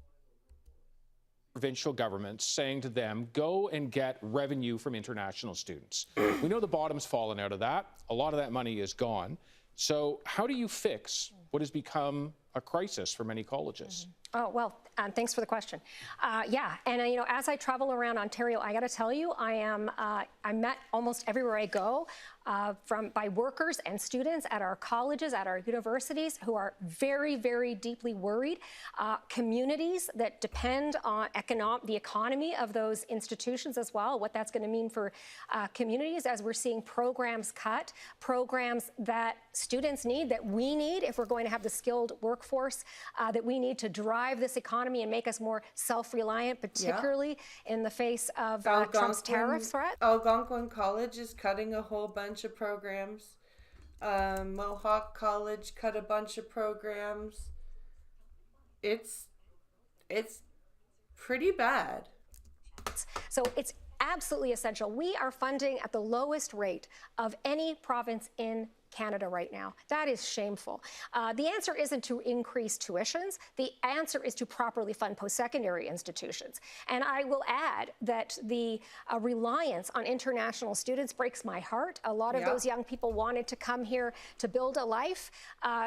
provincial governments saying to them, go and get revenue from international students. We know the bottom's fallen out of that. A lot of that money is gone. So how do you fix what has become a crisis for many colleges? Oh, well, thanks for the question. Yeah, and as I travel around Ontario, I got to tell you, I'm met almost everywhere I go by workers and students at our colleges, at our universities, who are very, very deeply worried. Communities that depend on the economy of those institutions as well, what that's going to mean for communities as we're seeing programs cut, programs that students need, that we need if we're going to have the skilled workforce that we need to drive this economy and make us more self-reliant, particularly in the face of Trump's tariff threat. Algonquin College is cutting a whole bunch of programs. Mohawk College cut a bunch of programs. It's pretty bad. So it's absolutely essential. We are funding at the lowest rate of any province in Canada right now. That is shameful. The answer isn't to increase tuitions. The answer is to properly fund post-secondary institutions. And I will add that the reliance on international students breaks my heart. A lot of those young people wanted to come here to build a life.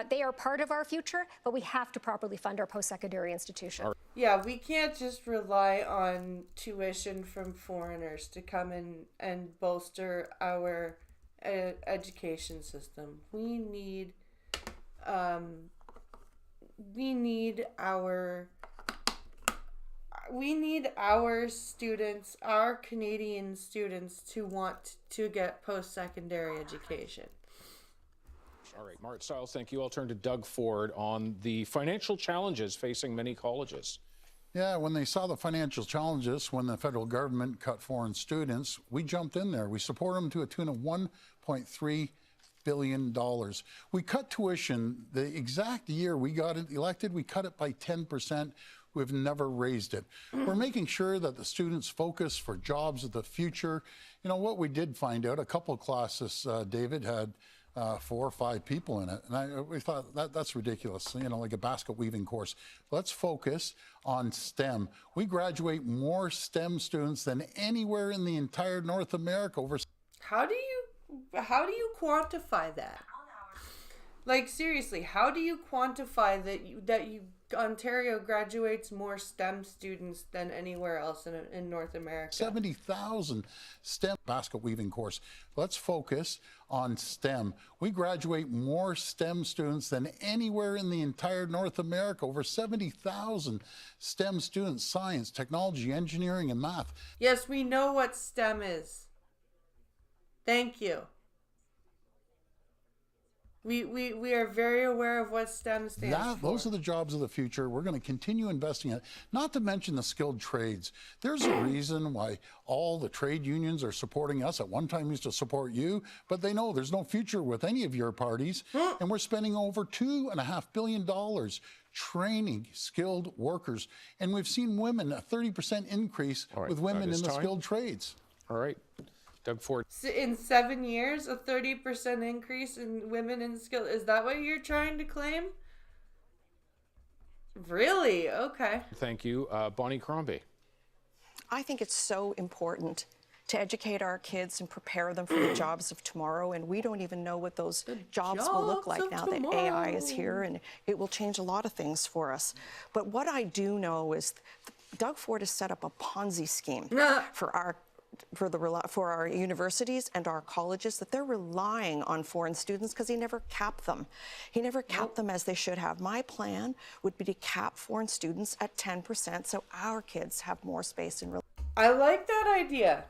They are part of our future, but we have to properly fund our post-secondary institutions. Yeah, we can't just rely on tuition from foreigners to come in and bolster our education system. We need our students, our Canadian students, to want to get post-secondary education. All right, Mart Stiles, thank you. I'll turn to Doug Ford on the financial challenges facing many colleges. Yeah, when they saw the financial challenges, when the federal government cut foreign students, we jumped in there. We support them to a tune of $1.3 billion. We cut tuition the exact year we got elected. We cut it by 10%. We've never raised it. We're making sure that the students focus for jobs of the future. You know, what we did find out, a couple of classes, David, had 4 or 5 people in it. And we thought that's ridiculous, you know, like a basket weaving course. Let's focus on STEM. We graduate more STEM students than anywhere in the entire North America. How do you quantify that? Like, seriously, how do you quantify that Ontario graduates more STEM students than anywhere else in North America? 70,000 STEM basket weaving course. Let's focus on STEM. We graduate more STEM students than anywhere in the entire North America. Over 70,000 STEM students, science, technology, engineering, and math. Yes, we know what STEM is. Thank you. We are very aware of what STEM stands for. Those are the jobs of the future. We're going to continue investing in it, not to mention the skilled trades. There's a reason why all the trade unions are supporting us. At one time used to support you, but they know there's no future with any of your parties. And we're spending over $2.5 billion training skilled workers. And we've seen women, a 30% increase with women in the skilled trades. All right. Doug Ford. In 7 years, a 30% increase in women in skill. Is that what you're trying to claim? Really? Okay. Thank you. Bonnie Crombie. I think it's so important to educate our kids and prepare them for the jobs of tomorrow. And we don't even know what those jobs will look like now that AI is here, and it will change a lot of things for us. But what I do know is Doug Ford has set up a Ponzi scheme for our universities and our colleges, that they're relying on foreign students because he never capped them. He never capped them as they should have. My plan would be to cap foreign students at 10% so our kids have more space in. I like that idea.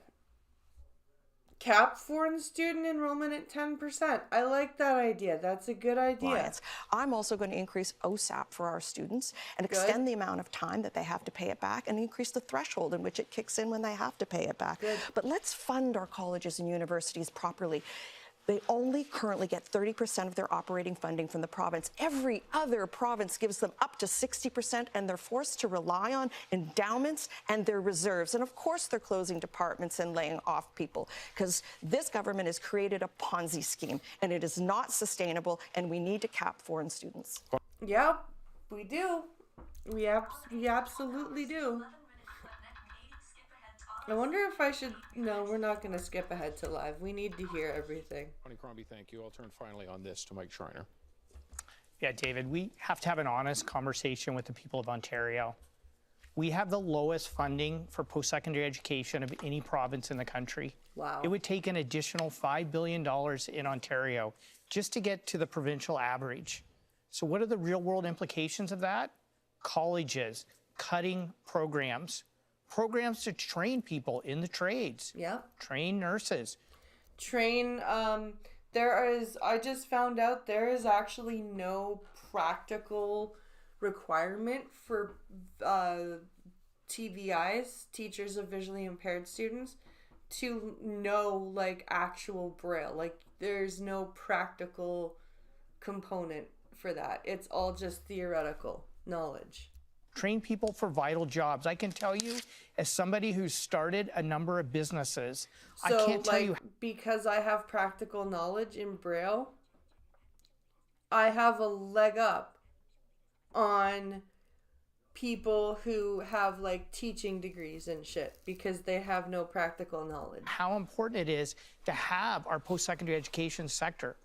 Cap foreign student enrollment at 10%. I like that idea. That's a good idea. I'm also going to increase OSAP for our students and extend the amount of time that they have to pay it back, and increase the threshold in which it kicks in when they have to pay it back. But let's fund our colleges and universities properly. They only currently get 30% of their operating funding from the province. Every other province gives them up to 60%, and they're forced to rely on endowments and their reserves. And of course, they're closing departments and laying off people, because this government has created a Ponzi scheme, and it is not sustainable, and we need to cap foreign students. Yeah, we do. We absolutely do. I wonder if I should... No, we're not going to skip ahead to live. We need to hear everything. Bonnie Crombie, thank you. I'll turn finally on this to Mike Schreiner. Yeah, David, we have to have an honest conversation with the people of Ontario. We have the lowest funding for post-secondary education of any province in the country. Wow. It would take an additional $5 billion in Ontario just to get to the provincial average. So what are the real-world implications of that? Colleges cutting programs to train people in the trades. Yeah. Train nurses. I just found out there is actually no practical requirement for TVIs, teachers of visually impaired students, to know like actual Braille. Like, there's no practical component for that. It's all just theoretical knowledge. Train people for vital jobs. I can tell you, as somebody who's started a number of businesses, I can't tell you. Because I have practical knowledge in Braille, I have a leg up on people who have like teaching degrees and shit, because they have no practical knowledge. How important it is to have our post-secondary education sector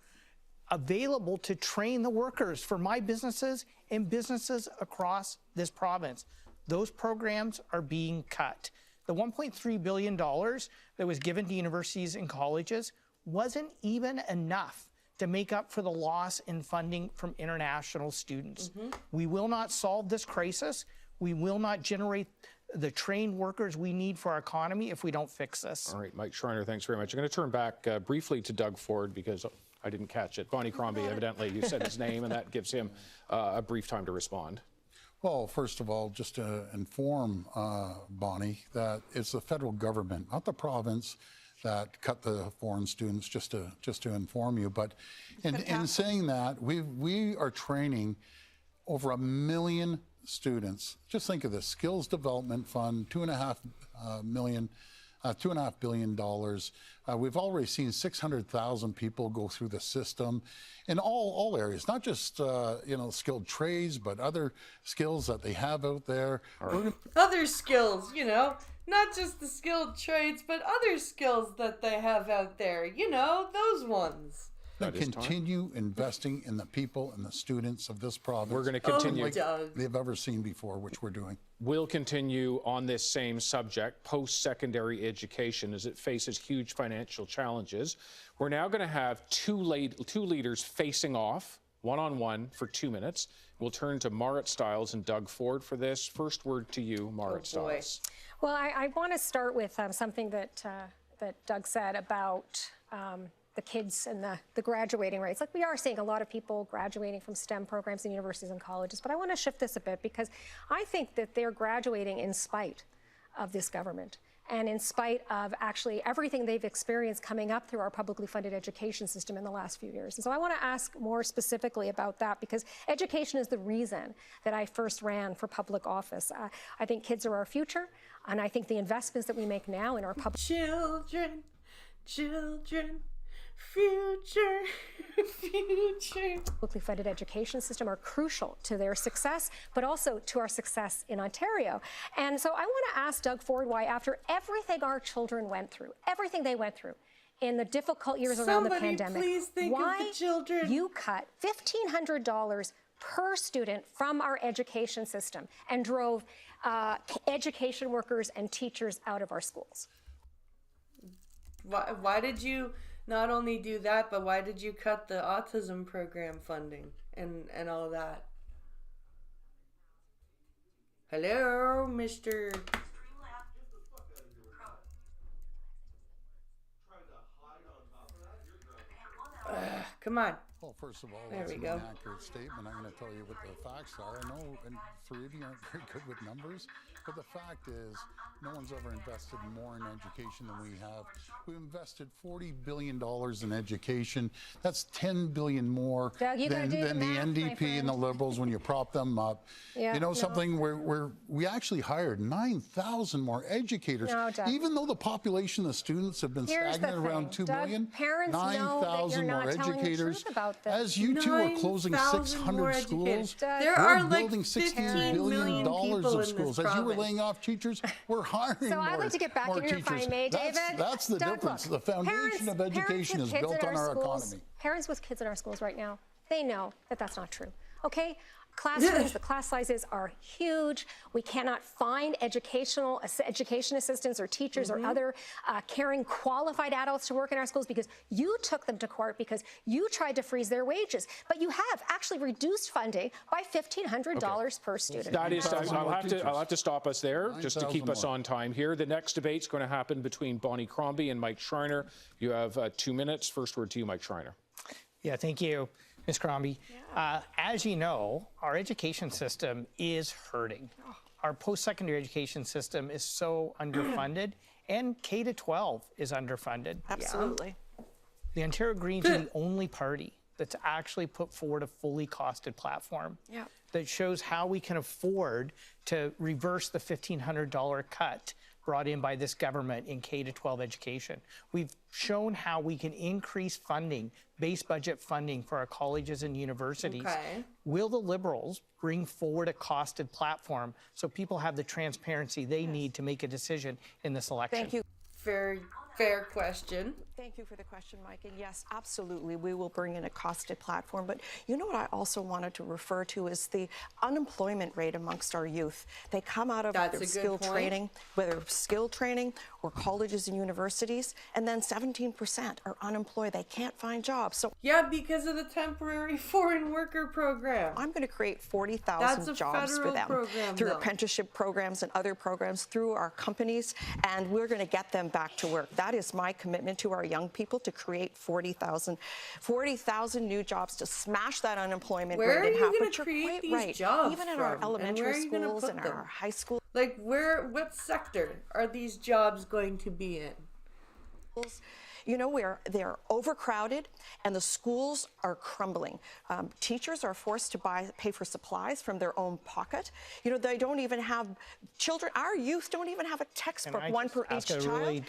available to train the workers for my businesses and businesses across this province. Those programs are being cut. The $1.3 billion that was given to universities and colleges wasn't even enough to make up for the loss in funding from international students. We will not solve this crisis. We will not generate the trained workers we need for our economy if we don't fix this. All right, Mike Schreiner, thanks very much. I'm going to turn back briefly to Doug Ford, because I didn't catch it. Bonnie Crombie, evidently, you said his name, and that gives him a brief time to respond. Well, first of all, just to inform Bonnie that it's the federal government, not the province, that cut the foreign students. Just to inform you. But in saying that, we are training over 1 million students. Just think of this: Skills Development Fund, $2.5 billion. We've already seen 600,000 people go through the system in all areas, not just skilled trades, but other skills that they have out there. Other skills, not just the skilled trades, but other skills that they have out there, those ones. Continue investing in the people and the students of this province. We're going to continue. Like they've ever seen before, which we're doing. We'll continue on this same subject, post-secondary education, as it faces huge financial challenges. We're now going to have two leaders facing off, one-on-one, for 2 minutes. We'll turn to Marit Stiles and Doug Ford for this. First word to you, Marit Stiles. Well, I want to start with something that Doug said about the kids and the graduating rates. Like, we are seeing a lot of people graduating from STEM programs in universities and colleges, but I want to shift this a bit because I think that they're graduating in spite of this government and in spite of actually everything they've experienced coming up through our publicly funded education system in the last few years. And so I want to ask more specifically about that, because education is the reason that I first ran for public office. I think kids are our future, and I think the investments that we make now in our public... Children, future. Publicly funded education system are crucial to their success, but also to our success in Ontario. And so I want to ask Doug Ford why, after everything our children went through, everything they went through in the difficult years around the pandemic, please think of the children. You cut $1,500 per student from our education system and drove education workers and teachers out of our schools. Why did you not only do that, but why did you cut the autism program funding and all that? Hello, Mr. Come on. Well, first of all, there that's we an go. inaccurate statement. I'm going to tell you what the facts are. I know, and three of you aren't very good with numbers, but the fact is, no one's ever invested more in education than we have. We've invested $40 billion in education. That's $10 billion more Doug, than the NDP and the Liberals when you prop them up. Yeah, you know something? We actually hired 9,000 more educators. No, Doug. Even though the population of students have been stagnant around 2 million, 9,000 more educators. About this. As you two are closing 600 schools, there are like building $16 billion of schools. As you were laying off teachers, we're hiring so more. I'd like to get back in here if I may, David. That's the Doug, difference. Look, the foundation of education is built on our economy. Parents with kids in our schools right now, they know that that's not true. Okay? Classrooms, the class sizes are huge. We cannot find education assistants or teachers or other caring, qualified adults to work in our schools because you took them to court because you tried to freeze their wages. But you have actually reduced funding by $1,500 per student. That is, I'll have to stop us there just to keep us on time here. The next debate's going to happen between Bonnie Crombie and Mike Schreiner. You have 2 minutes. First word to you, Mike Schreiner. Yeah, thank you, Ms. Crombie. As you know, our education system is hurting. Our post-secondary education system is so underfunded, and K-12 is underfunded. Absolutely. The Ontario Greens are the only party that's actually put forward a fully costed platform that shows how we can afford to reverse the $1,500 cut brought in by this government in K-12 education. We've shown how we can increase funding, base budget funding for our colleges and universities. Okay. Will the Liberals bring forward a costed platform so people have the transparency they need to make a decision in this election? Thank you. Very fair question. Thank you for the question, Mike. And yes, absolutely, we will bring in a costed platform. But you know what I also wanted to refer to is the unemployment rate amongst our youth. They come out of their skill training, whether skill training or colleges and universities, and then 17% are unemployed. They can't find jobs. So yeah, because of the temporary foreign worker program. I'm going to create 40,000 jobs for them through apprenticeship programs and other programs through our companies, and we're going to get them back to work. That is my commitment to our young people, to create 40,000 new jobs, to smash that unemployment Where rate in half. are you going to create these jobs Even in from? our elementary schools and them? our high schools. Like, what sector are these jobs going to be in? You know, they're overcrowded and the schools are crumbling. Teachers are forced to pay for supplies from their own pocket. You know, they don't even have children. Our youth don't even have a textbook, one per each child.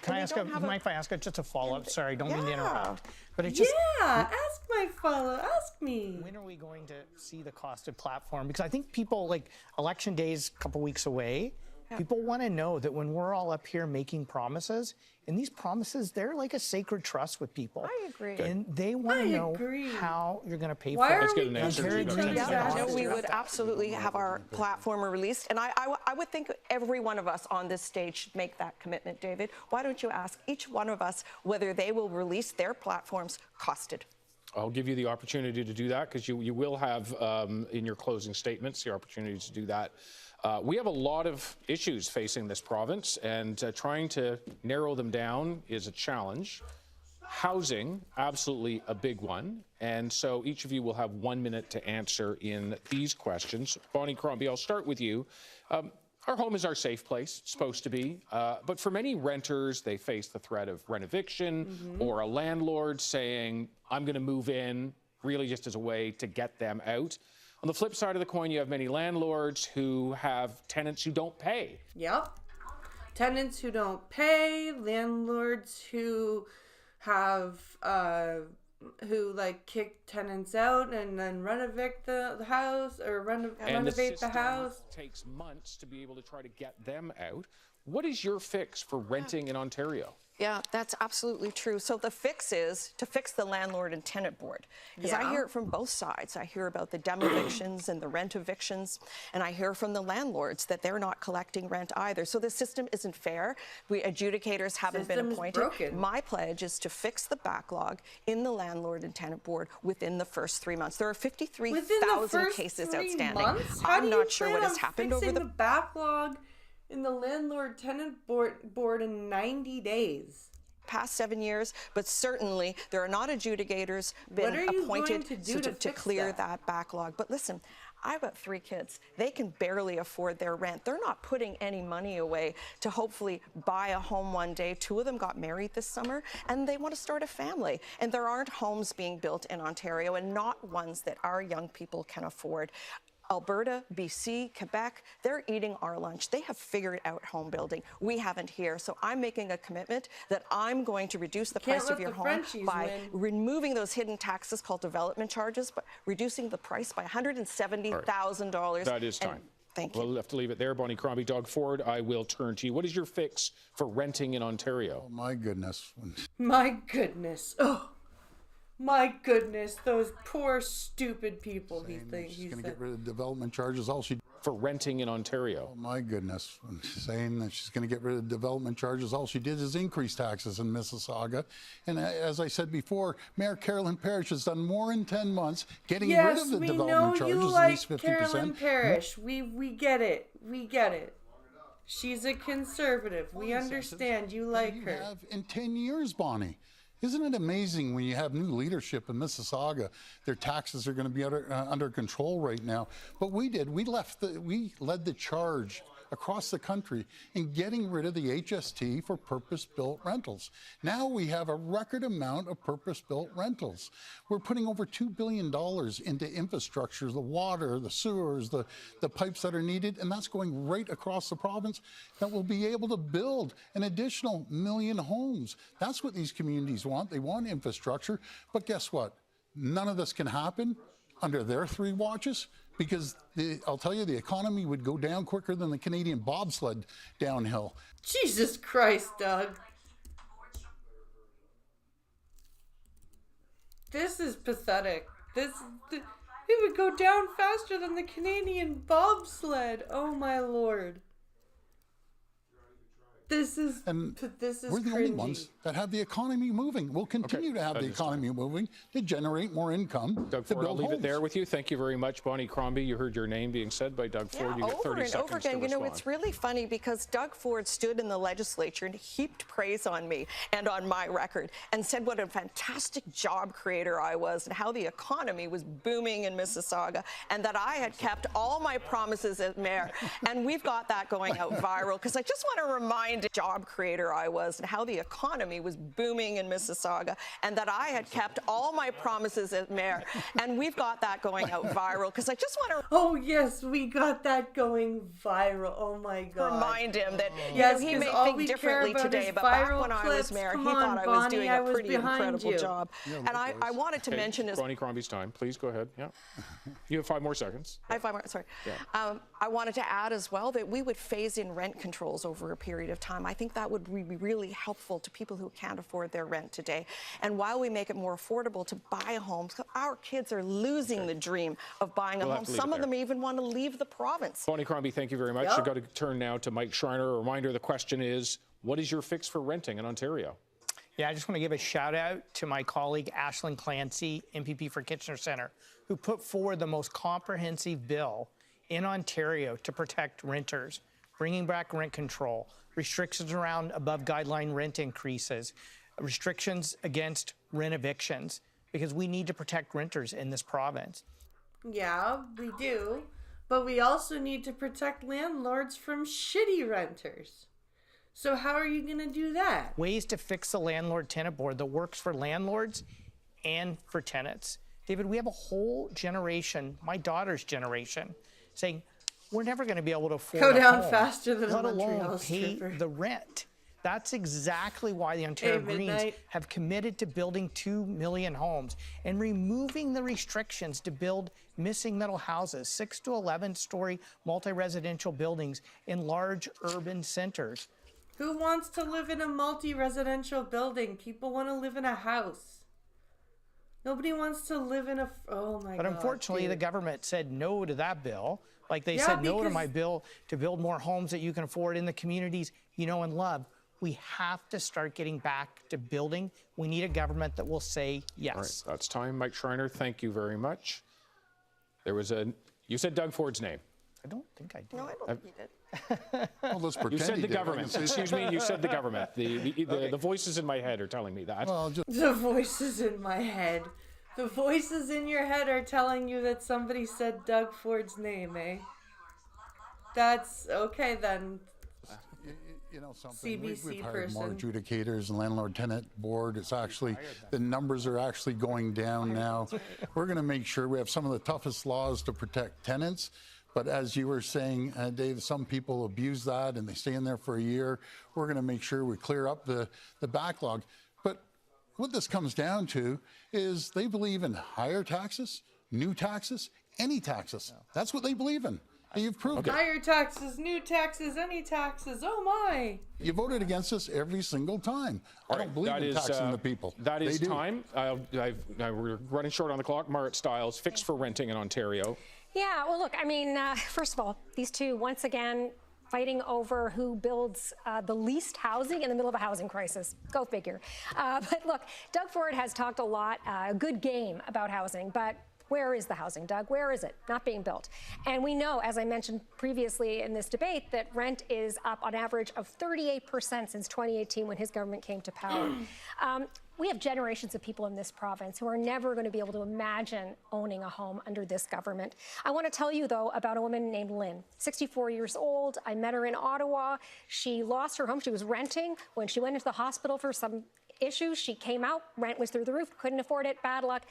Mind if I ask just a follow-up? Sorry, don't mean to interrupt. But it's just, ask my follow. Ask me. When are we going to see the costed platform? Because I think people, like, election day's a couple weeks away. People want to know that when we're all up here making promises, and these promises, they're like a sacred trust with people. I agree. And they want to know how you're going to pay for it. Let's get an answer. We would absolutely have our platform released. And I would think every one of us on this stage should make that commitment, David. Why don't you ask each one of us whether they will release their platforms costed? I'll give you the opportunity to do that, because you will have in your closing statements the opportunity to do that. We have a lot of issues facing this province, and trying to narrow them down is a challenge. Housing, absolutely a big one. And so each of you will have 1 minute to answer in these questions. Bonnie Crombie, I'll start with you. Our home is our safe place, it's supposed to be. But for many renters, they face the threat of rent eviction or a landlord saying, I'm going to move in, really just as a way to get them out. On the flip side of the coin, you have many landlords who have tenants who don't pay. Yep. Tenants who don't pay, landlords who have, who like kick tenants out and then renovate the house or renovate the house. It takes months to be able to try to get them out. What is your fix for renting in Ontario? Yeah, that's absolutely true. So the fix is to fix the landlord and tenant board. Because I hear it from both sides. I hear about the dem evictions and the rent evictions, and I hear from the landlords that they're not collecting rent either. So the system isn't fair. Adjudicators haven't been appointed. Broken. My pledge is to fix the backlog in the landlord and tenant board within the first 3 months. There are 53,000 cases outstanding. I'm not sure what has happened over the backlog in the landlord-tenant board in 90 days. Past 7 years, but certainly there are not adjudicators been appointed to clear that backlog. But listen, I've got 3 kids. They can barely afford their rent. They're not putting any money away to hopefully buy a home one day. 2 of them got married this summer, and they want to start a family. And there aren't homes being built in Ontario, and not ones that our young people can afford. Alberta, BC, Quebec, they're eating our lunch. They have figured out home building. We haven't here. So I'm making a commitment that I'm going to reduce the price of your home by removing those hidden taxes called development charges, but reducing the price by $170,000. That is time. Thank you. We'll have to leave it there. Bonnie Crombie. Doug Ford, I will turn to you. What is your fix for renting in Ontario? Oh, my goodness. My goodness. Oh. My goodness, those poor, stupid people. He's going to get rid of development charges. For renting in Ontario. Oh, my goodness. Saying that she's going to get rid of development charges. All she did is increase taxes in Mississauga. And as I said before, Mayor Carolyn Parrish has done more in 10 months getting rid of the development charges, at least 50%. Carolyn Parrish. We get it. We get it. She's a conservative. We understand you like her. Have in 10 years, Bonnie. Isn't it amazing when you have new leadership in Mississauga, their taxes are going to be under control right now? But we led the charge across the country in getting rid of the HST for purpose-built rentals. Now we have a record amount of purpose-built rentals. We're putting over $2 billion into infrastructure, the water, the sewers, the pipes that are needed, and that's going right across the province that will be able to build an additional 1 million homes. That's what these communities want. They want infrastructure, but guess what? None of this can happen under their 3 watches. Because I'll tell you, the economy would go down quicker than the Canadian bobsled downhill. Jesus Christ, Doug. This is pathetic. It would go down faster than the Canadian bobsled. Oh my lord. This is And this is we're the cringy. only ones that have the economy moving. We'll continue to have the economy moving to generate more income. Doug to Ford, I'll build leave homes. it there with you. Thank you very much, Bonnie Crombie. You heard your name being said by Doug Ford. You get 30 over and seconds over again. to You know, respond. it's really funny because Doug Ford stood in the legislature and heaped praise on me and on my record and said what a fantastic job creator I was and how the economy was booming in Mississauga and that I had kept all my promises as mayor. And we've got that going out viral because I just want to remind the job creator I was and how the economy was booming in Mississauga and that I had kept all my promises as mayor. And we've got that going out viral because I just want to Oh yes, we got that going viral. Oh my god. remind him that yes, he may all think we differently care about today, is but back viral when I was clips. mayor, Come he thought on, I was Bonnie, doing I a was pretty behind incredible you. job. And I wanted to mention is Bonnie Crombie's time. Please go ahead. Yeah. You have 5 more seconds. I have 5 more, sorry. Yeah. I wanted to add as well that we would phase in rent controls over a period of time. I think that would be really helpful to people who can't afford their rent today. And while we make it more affordable to buy a home, our kids are losing the dream of buying a home. Some of them even want to leave the province. Bonnie Crombie, thank you very much. I've got to turn now to Mike Schreiner. A reminder, the question is, what is your fix for renting in Ontario? Yeah, I just want to give a shout out to my colleague, Ashlyn Clancy, MPP for Kitchener Centre, who put forward the most comprehensive bill in Ontario to protect renters, bringing back rent control, restrictions around above guideline rent increases, restrictions against rent evictions, because we need to protect renters in this province. Yeah, we do. But we also need to protect landlords from shitty renters. So how are you going to do that? Ways to fix the landlord-tenant board that works for landlords and for tenants. David, we have a whole generation, my daughter's generation, saying we're never going to be able to afford Go a down home, faster than let a alone Montreal pay stripper. the rent. That's exactly why the Ontario Greens midnight. have committed to building 2 million homes and removing the restrictions to build missing middle houses, 6 to 11-story multi-residential buildings in large urban centers. Who wants to live in a multi-residential building? People want to live in a house. Nobody wants to live in a... Oh my god. But unfortunately, dude. the government said no to that bill. Like they Yeah, said no to because- my bill to build more homes that you can afford in the communities you know and love. We have to start getting back to building. We need a government that will say yes. All right, that's time. Mike Schreiner, thank you very much. There was a... You said Doug Ford's name. I don't think I did. No, I don't think you did. Well, let's pretend You said he the did. government. Excuse me, you said the government. The voices in my head are telling me that. Well, The voices in my head. The voices in your head are telling you that somebody said Doug Ford's name, eh? That's okay then. You know something, CBC we've hired more person. adjudicators and landlord-tenant board. It's actually, the numbers are actually going down now. We're going to make sure we have some of the toughest laws to protect tenants. But as you were saying, Dave, some people abuse that and they stay in there for a year. We're going to make sure we clear up the backlog. But what this comes down to is they believe in higher taxes, new taxes, any taxes. That's what they believe in. And you've proved it. Higher taxes, new taxes, any taxes. Oh my. You voted against us every single time. I don't believe in taxing the people. That is They do. time. We're running short on the clock. Marit Stiles, fix for renting in Ontario. Yeah, well, look, I mean, first of all, these two, once again, fighting over who builds the least housing in the middle of a housing crisis. Go figure. But look, Doug Ford has talked a lot, a good game about housing, but where is the housing, Doug? Where is it? Not being built. And we know, as I mentioned previously in this debate, that rent is up on average of 38% since 2018 when his government came to power. We have generations of people in this province who are never going to be able to imagine owning a home under this government. I want to tell you, though, about a woman named Lynn, 64 years old. I met her in Ottawa. She lost her home. She was renting. When she went into the hospital for some issues, she came out. Rent was through the roof. Couldn't afford it. Bad luck.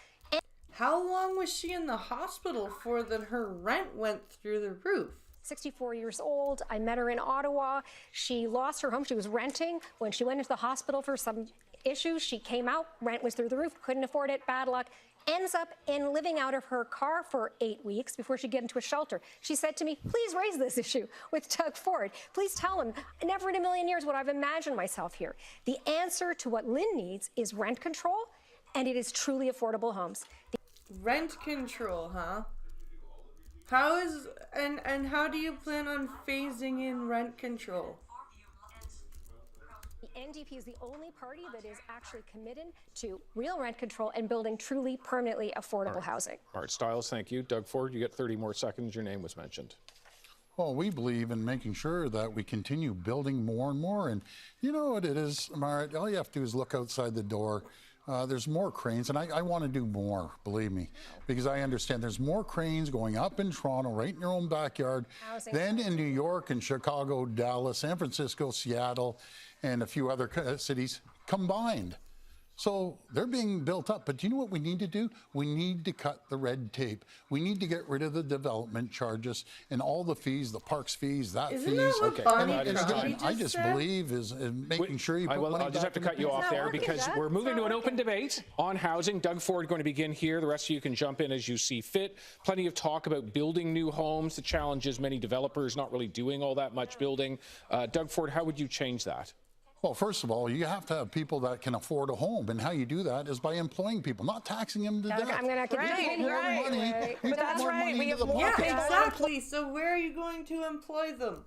How long was she in the hospital for that her rent went through the roof? 64 years old. I met her in Ottawa. She lost her home. She was renting. When she went into the hospital for some issues, she came out. Rent was through the roof. Couldn't afford it. Bad luck. Ends up in living out of her car for 8 weeks before she get into a shelter. She said to me, please raise this issue with Doug Ford. Please tell him, never in a million years would I've imagined myself here. The answer to what Lynn needs is rent control, and it is truly affordable homes. Rent control, huh? How is and how do you plan on phasing in rent control? NDP is the only party that is actually committed to real rent control and building truly permanently affordable housing. Art Stiles, thank you. Doug Ford, you get 30 more seconds. Your name was mentioned. Well, we believe in making sure that we continue building more and more. And you know what it is, Marit? All you have to do is look outside the door. There's more cranes, and I want to do more, believe me, because I understand there's more cranes going up in Toronto, right in your own backyard, than in New York and Chicago, Dallas, San Francisco, Seattle, and a few other cities combined. So they're being built up. But do you know what we need to do? We need to cut the red tape. We need to get rid of the development charges and all the fees, the parks fees, Isn't fees. that what Bonnie and Crombie I just said? believe is making sure you put money I'll just have to cut you off there because we're moving to an open debate on housing. Doug Ford going to begin here. The rest of you can jump in as you see fit. Plenty of talk about building new homes. The challenge is many developers not really doing all that much building. Doug Ford, how would you change that? Well, first of all, you have to have people that can afford a home, and how you do that is by employing people, not taxing them to death. I'm going to But that's right. Yeah, exactly. So where are you going to employ them?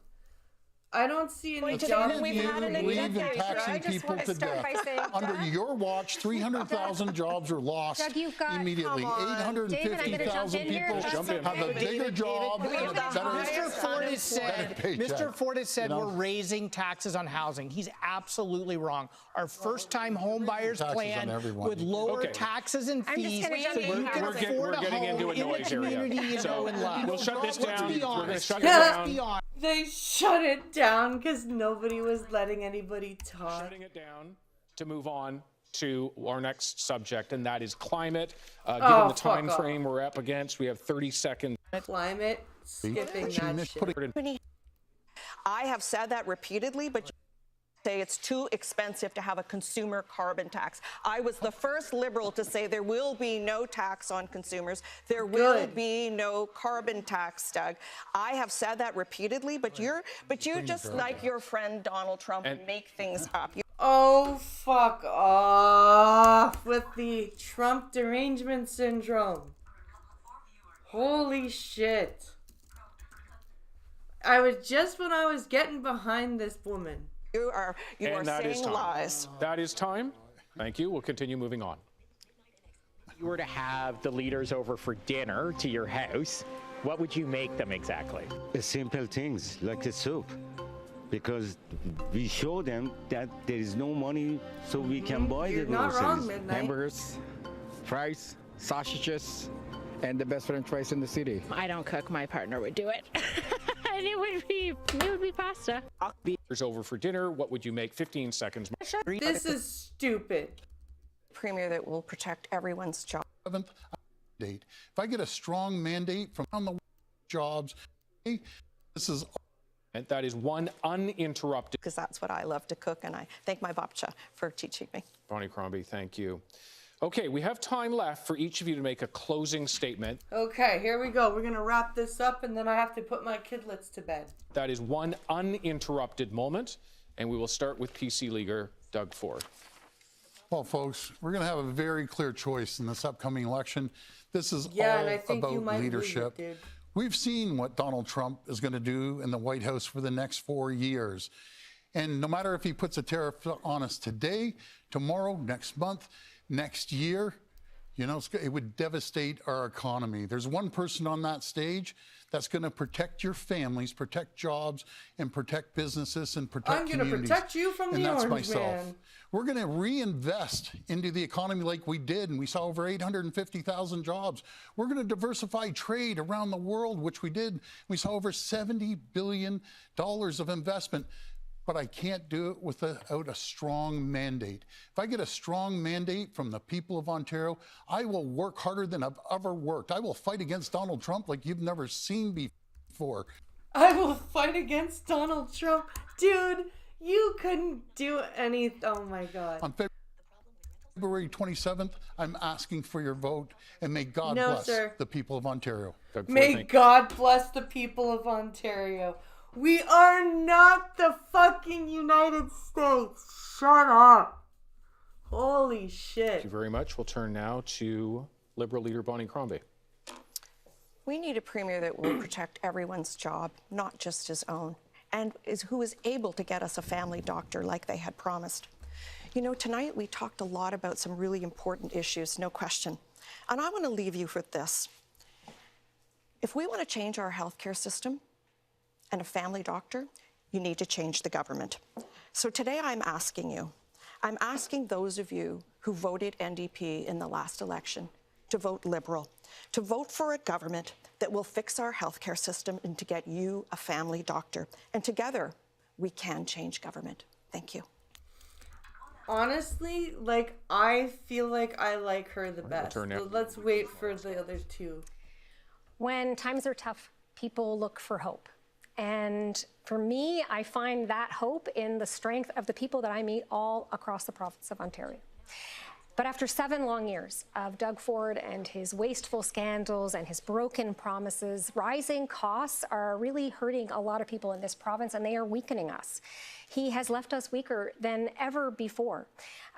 I don't see any jobs. Believe in taxing people to death. Under your watch, 300,000 jobs are lost immediately. 850,000 people have a bigger job and a better Mr. Ford has said we're raising taxes on housing. He's absolutely wrong. Our first-time home buyers plan would lower taxes and fees so you can afford a home in the community you know and love. We'll shut this down. We're going to shut it down. They shut it down because nobody was letting anybody talk. Shutting it down to move on to our next subject, and that is climate. Given the time frame we're up against, we have 30 seconds. Climate, skipping that shit. I have said that repeatedly, but say it's too expensive to have a consumer carbon tax. I was the first Liberal to say there will be no tax on consumers. There will be no carbon tax, Doug. I have said that repeatedly, but you just like your friend Donald Trump make things up. Oh, fuck off with the Trump derangement syndrome. Holy shit. I was just when I was getting behind this woman. You are saying lies. That is time. Thank you. We'll continue moving on. If you were to have the leaders over for dinner to your house, what would you make them exactly? Simple things like the soup, because we show them that there is no money, so we can buy the groceries. Hamburgers, fries, sausages, and the best French fries in the city. I don't cook. My partner would do it. And it would be pasta. Over for dinner, what would you make? 15 seconds. This is stupid. Premier that will protect everyone's job. If I get a strong mandate from the jobs, this is. And that is one uninterrupted. Because that's what I love to cook, and I thank my babcha for teaching me. Bonnie Crombie, thank you. Okay, we have time left for each of you to make a closing statement. Okay, here we go. We're going to wrap this up, and then I have to put my kidlets to bed. That is one uninterrupted moment, and we will start with PC leader Doug Ford. Well, folks, we're going to have a very clear choice in this upcoming election. This is all and I think you about might leadership. Lose it, dude. We've seen what Donald Trump is going to do in the White House for the next 4 years. And no matter if he puts a tariff on us today, tomorrow, next month, next year, you know, it would devastate our economy. There's one person on that stage that's going to protect your families, protect jobs, and protect businesses and protect communities. I'm going to protect you from the orange man. We're going to reinvest into the economy like we did, and we saw over 850,000 jobs. We're going to diversify trade around the world, which we did. We saw over $70 billion of investment. But I can't do it without a strong mandate. If I get a strong mandate from the people of Ontario, I will work harder than I've ever worked. I will fight against Donald Trump like you've never seen before. I will fight against Donald Trump. Dude, you couldn't do anything. Oh, my God. On February 27th, I'm asking for your vote, and may God bless the people of Ontario. May God bless the people of Ontario. We are not the fucking United States. Shut up. Holy shit. Thank you very much. We'll turn now to Liberal leader Bonnie Crombie. We need a premier that will protect everyone's job, not just his own. and who is able to get us a family doctor like they had promised. You know, tonight we talked a lot about some really important issues, no question. And I want to leave you with this. If we want to change our healthcare system and a family doctor, you need to change the government. So today I'm asking those of you who voted NDP in the last election to vote Liberal, to vote for a government that will fix our healthcare system and to get you a family doctor. And together, we can change government. Thank you. Honestly, like, I feel like I like her the best. Let's wait for the other two. When times are tough, people look for hope. And for me, I find that hope in the strength of the people that I meet all across the province of Ontario. But after 7 long years of Doug Ford and his wasteful scandals and his broken promises, rising costs are really hurting a lot of people in this province, and they are weakening us. He has left us weaker than ever before.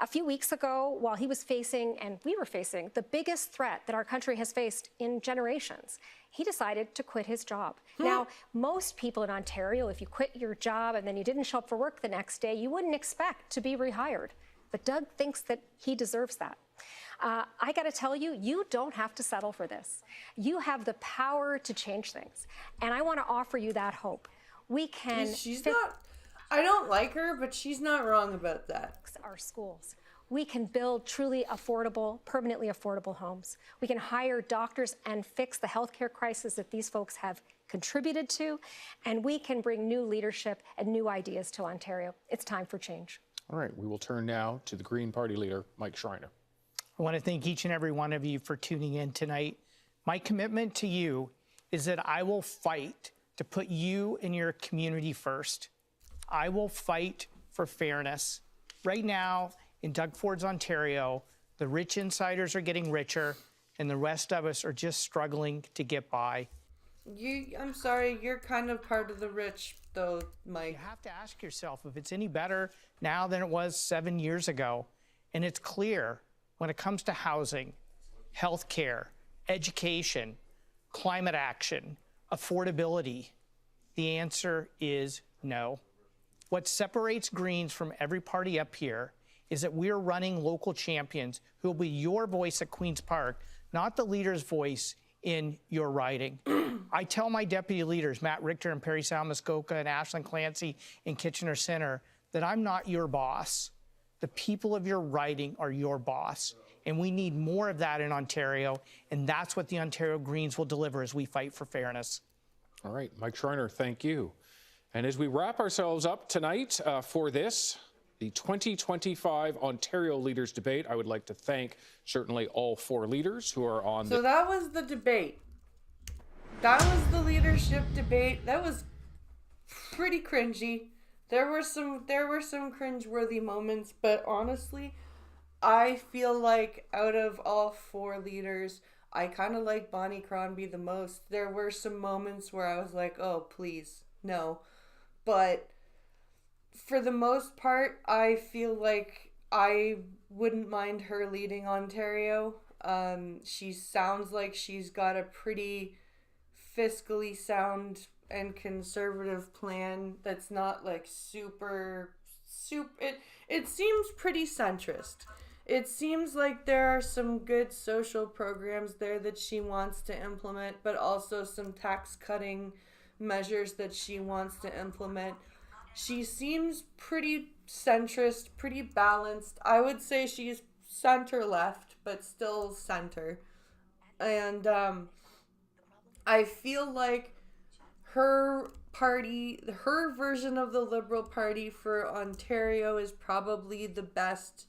A few weeks ago, while he was facing, and we were facing, the biggest threat that our country has faced in generations, he decided to quit his job. Now, most people in Ontario, if you quit your job and then you didn't show up for work the next day, you wouldn't expect to be rehired. But Doug thinks that he deserves that. I got to tell you, you don't have to settle for this. You have the power to change things. And I want to offer you that hope. We can... I don't like her, but she's not wrong about that. Our schools. We can build truly affordable, permanently affordable homes. We can hire doctors and fix the healthcare crisis that these folks have contributed to. And we can bring new leadership and new ideas to Ontario. It's time for change. All right, we will turn now to the Green Party leader, Mike Schreiner. I want to thank each and every one of you for tuning in tonight. My commitment to you is that I will fight to put you and your community first. I will fight for fairness. Right now, in Doug Ford's Ontario, the rich insiders are getting richer, and the rest of us are just struggling to get by. I'm sorry, you're kind of part of the rich, though, Mike. You have to ask yourself if it's any better now than it was 7 years ago. And it's clear when it comes to housing, healthcare, education, climate action, affordability, the answer is no. What separates Greens from every party up here is that we're running local champions who will be your voice at Queen's Park, not the leader's voice in your riding. I tell my deputy leaders, Matt Richter and Perry Salmuskoka and Ashland Clancy in Kitchener Centre, that I'm not your boss. The people of your riding are your boss. And we need more of that in Ontario. And that's what the Ontario Greens will deliver as we fight for fairness. All right, Mike Schreiner, thank you. And as we wrap ourselves up tonight for this, the 2025 Ontario Leaders Debate, I would like to thank certainly all 4 leaders who are on So that was the debate. That was the leadership debate. That was pretty cringy. There were some cringeworthy moments, but honestly, I feel like out of all 4 leaders, I kind of like Bonnie Crombie the most. There were some moments where I was like, oh, please, no. But for the most part, I feel like I wouldn't mind her leading Ontario. She sounds like she's got a pretty fiscally sound and conservative plan that's not like super it seems pretty centrist. It seems like there are some good social programs there that she wants to implement, but also some tax cutting measures that she wants to implement. She seems pretty centrist, pretty balanced. I would say she's center left, but still center. And I feel like her party, her version of the Liberal Party for Ontario is probably the best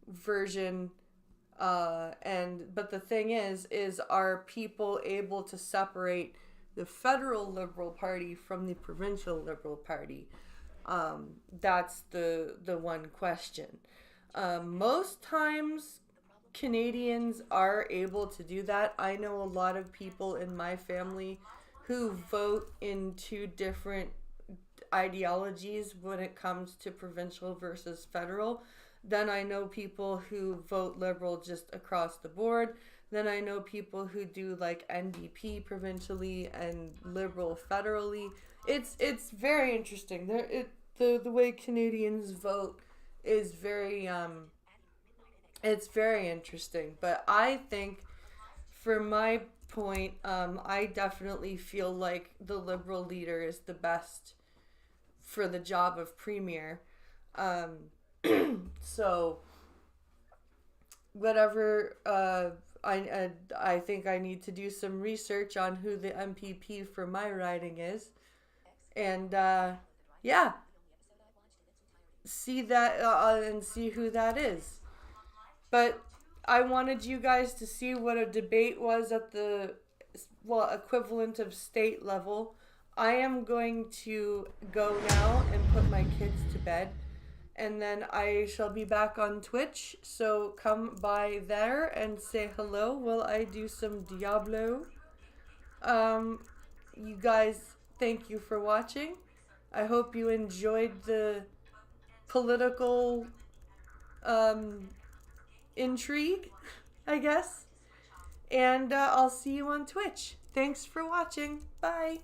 version. But the thing is are people able to separate the federal Liberal Party from the provincial Liberal Party? That's the one question. Most times Canadians are able to do that. I know a lot of people in my family who vote in 2 different ideologies when it comes to provincial versus federal. Then I know people who vote Liberal just across the board. Then I know people who do like NDP provincially and Liberal federally. it's very interesting. The way Canadians vote is very it's very interesting. But I think, for my point, I definitely feel like the Liberal leader is the best for the job of premier. So whatever, I think I need to do some research on who the MPP for my riding is, and yeah, see that and see who that is. But I wanted you guys to see what a debate was at the equivalent of state level. I am going to go now and put my kids to bed, and then I shall be back on Twitch, so come by there and say hello while I do some Diablo. You guys, thank you for watching. I hope you enjoyed the political intrigue, I guess. And I'll see you on Twitch. Thanks for watching. Bye.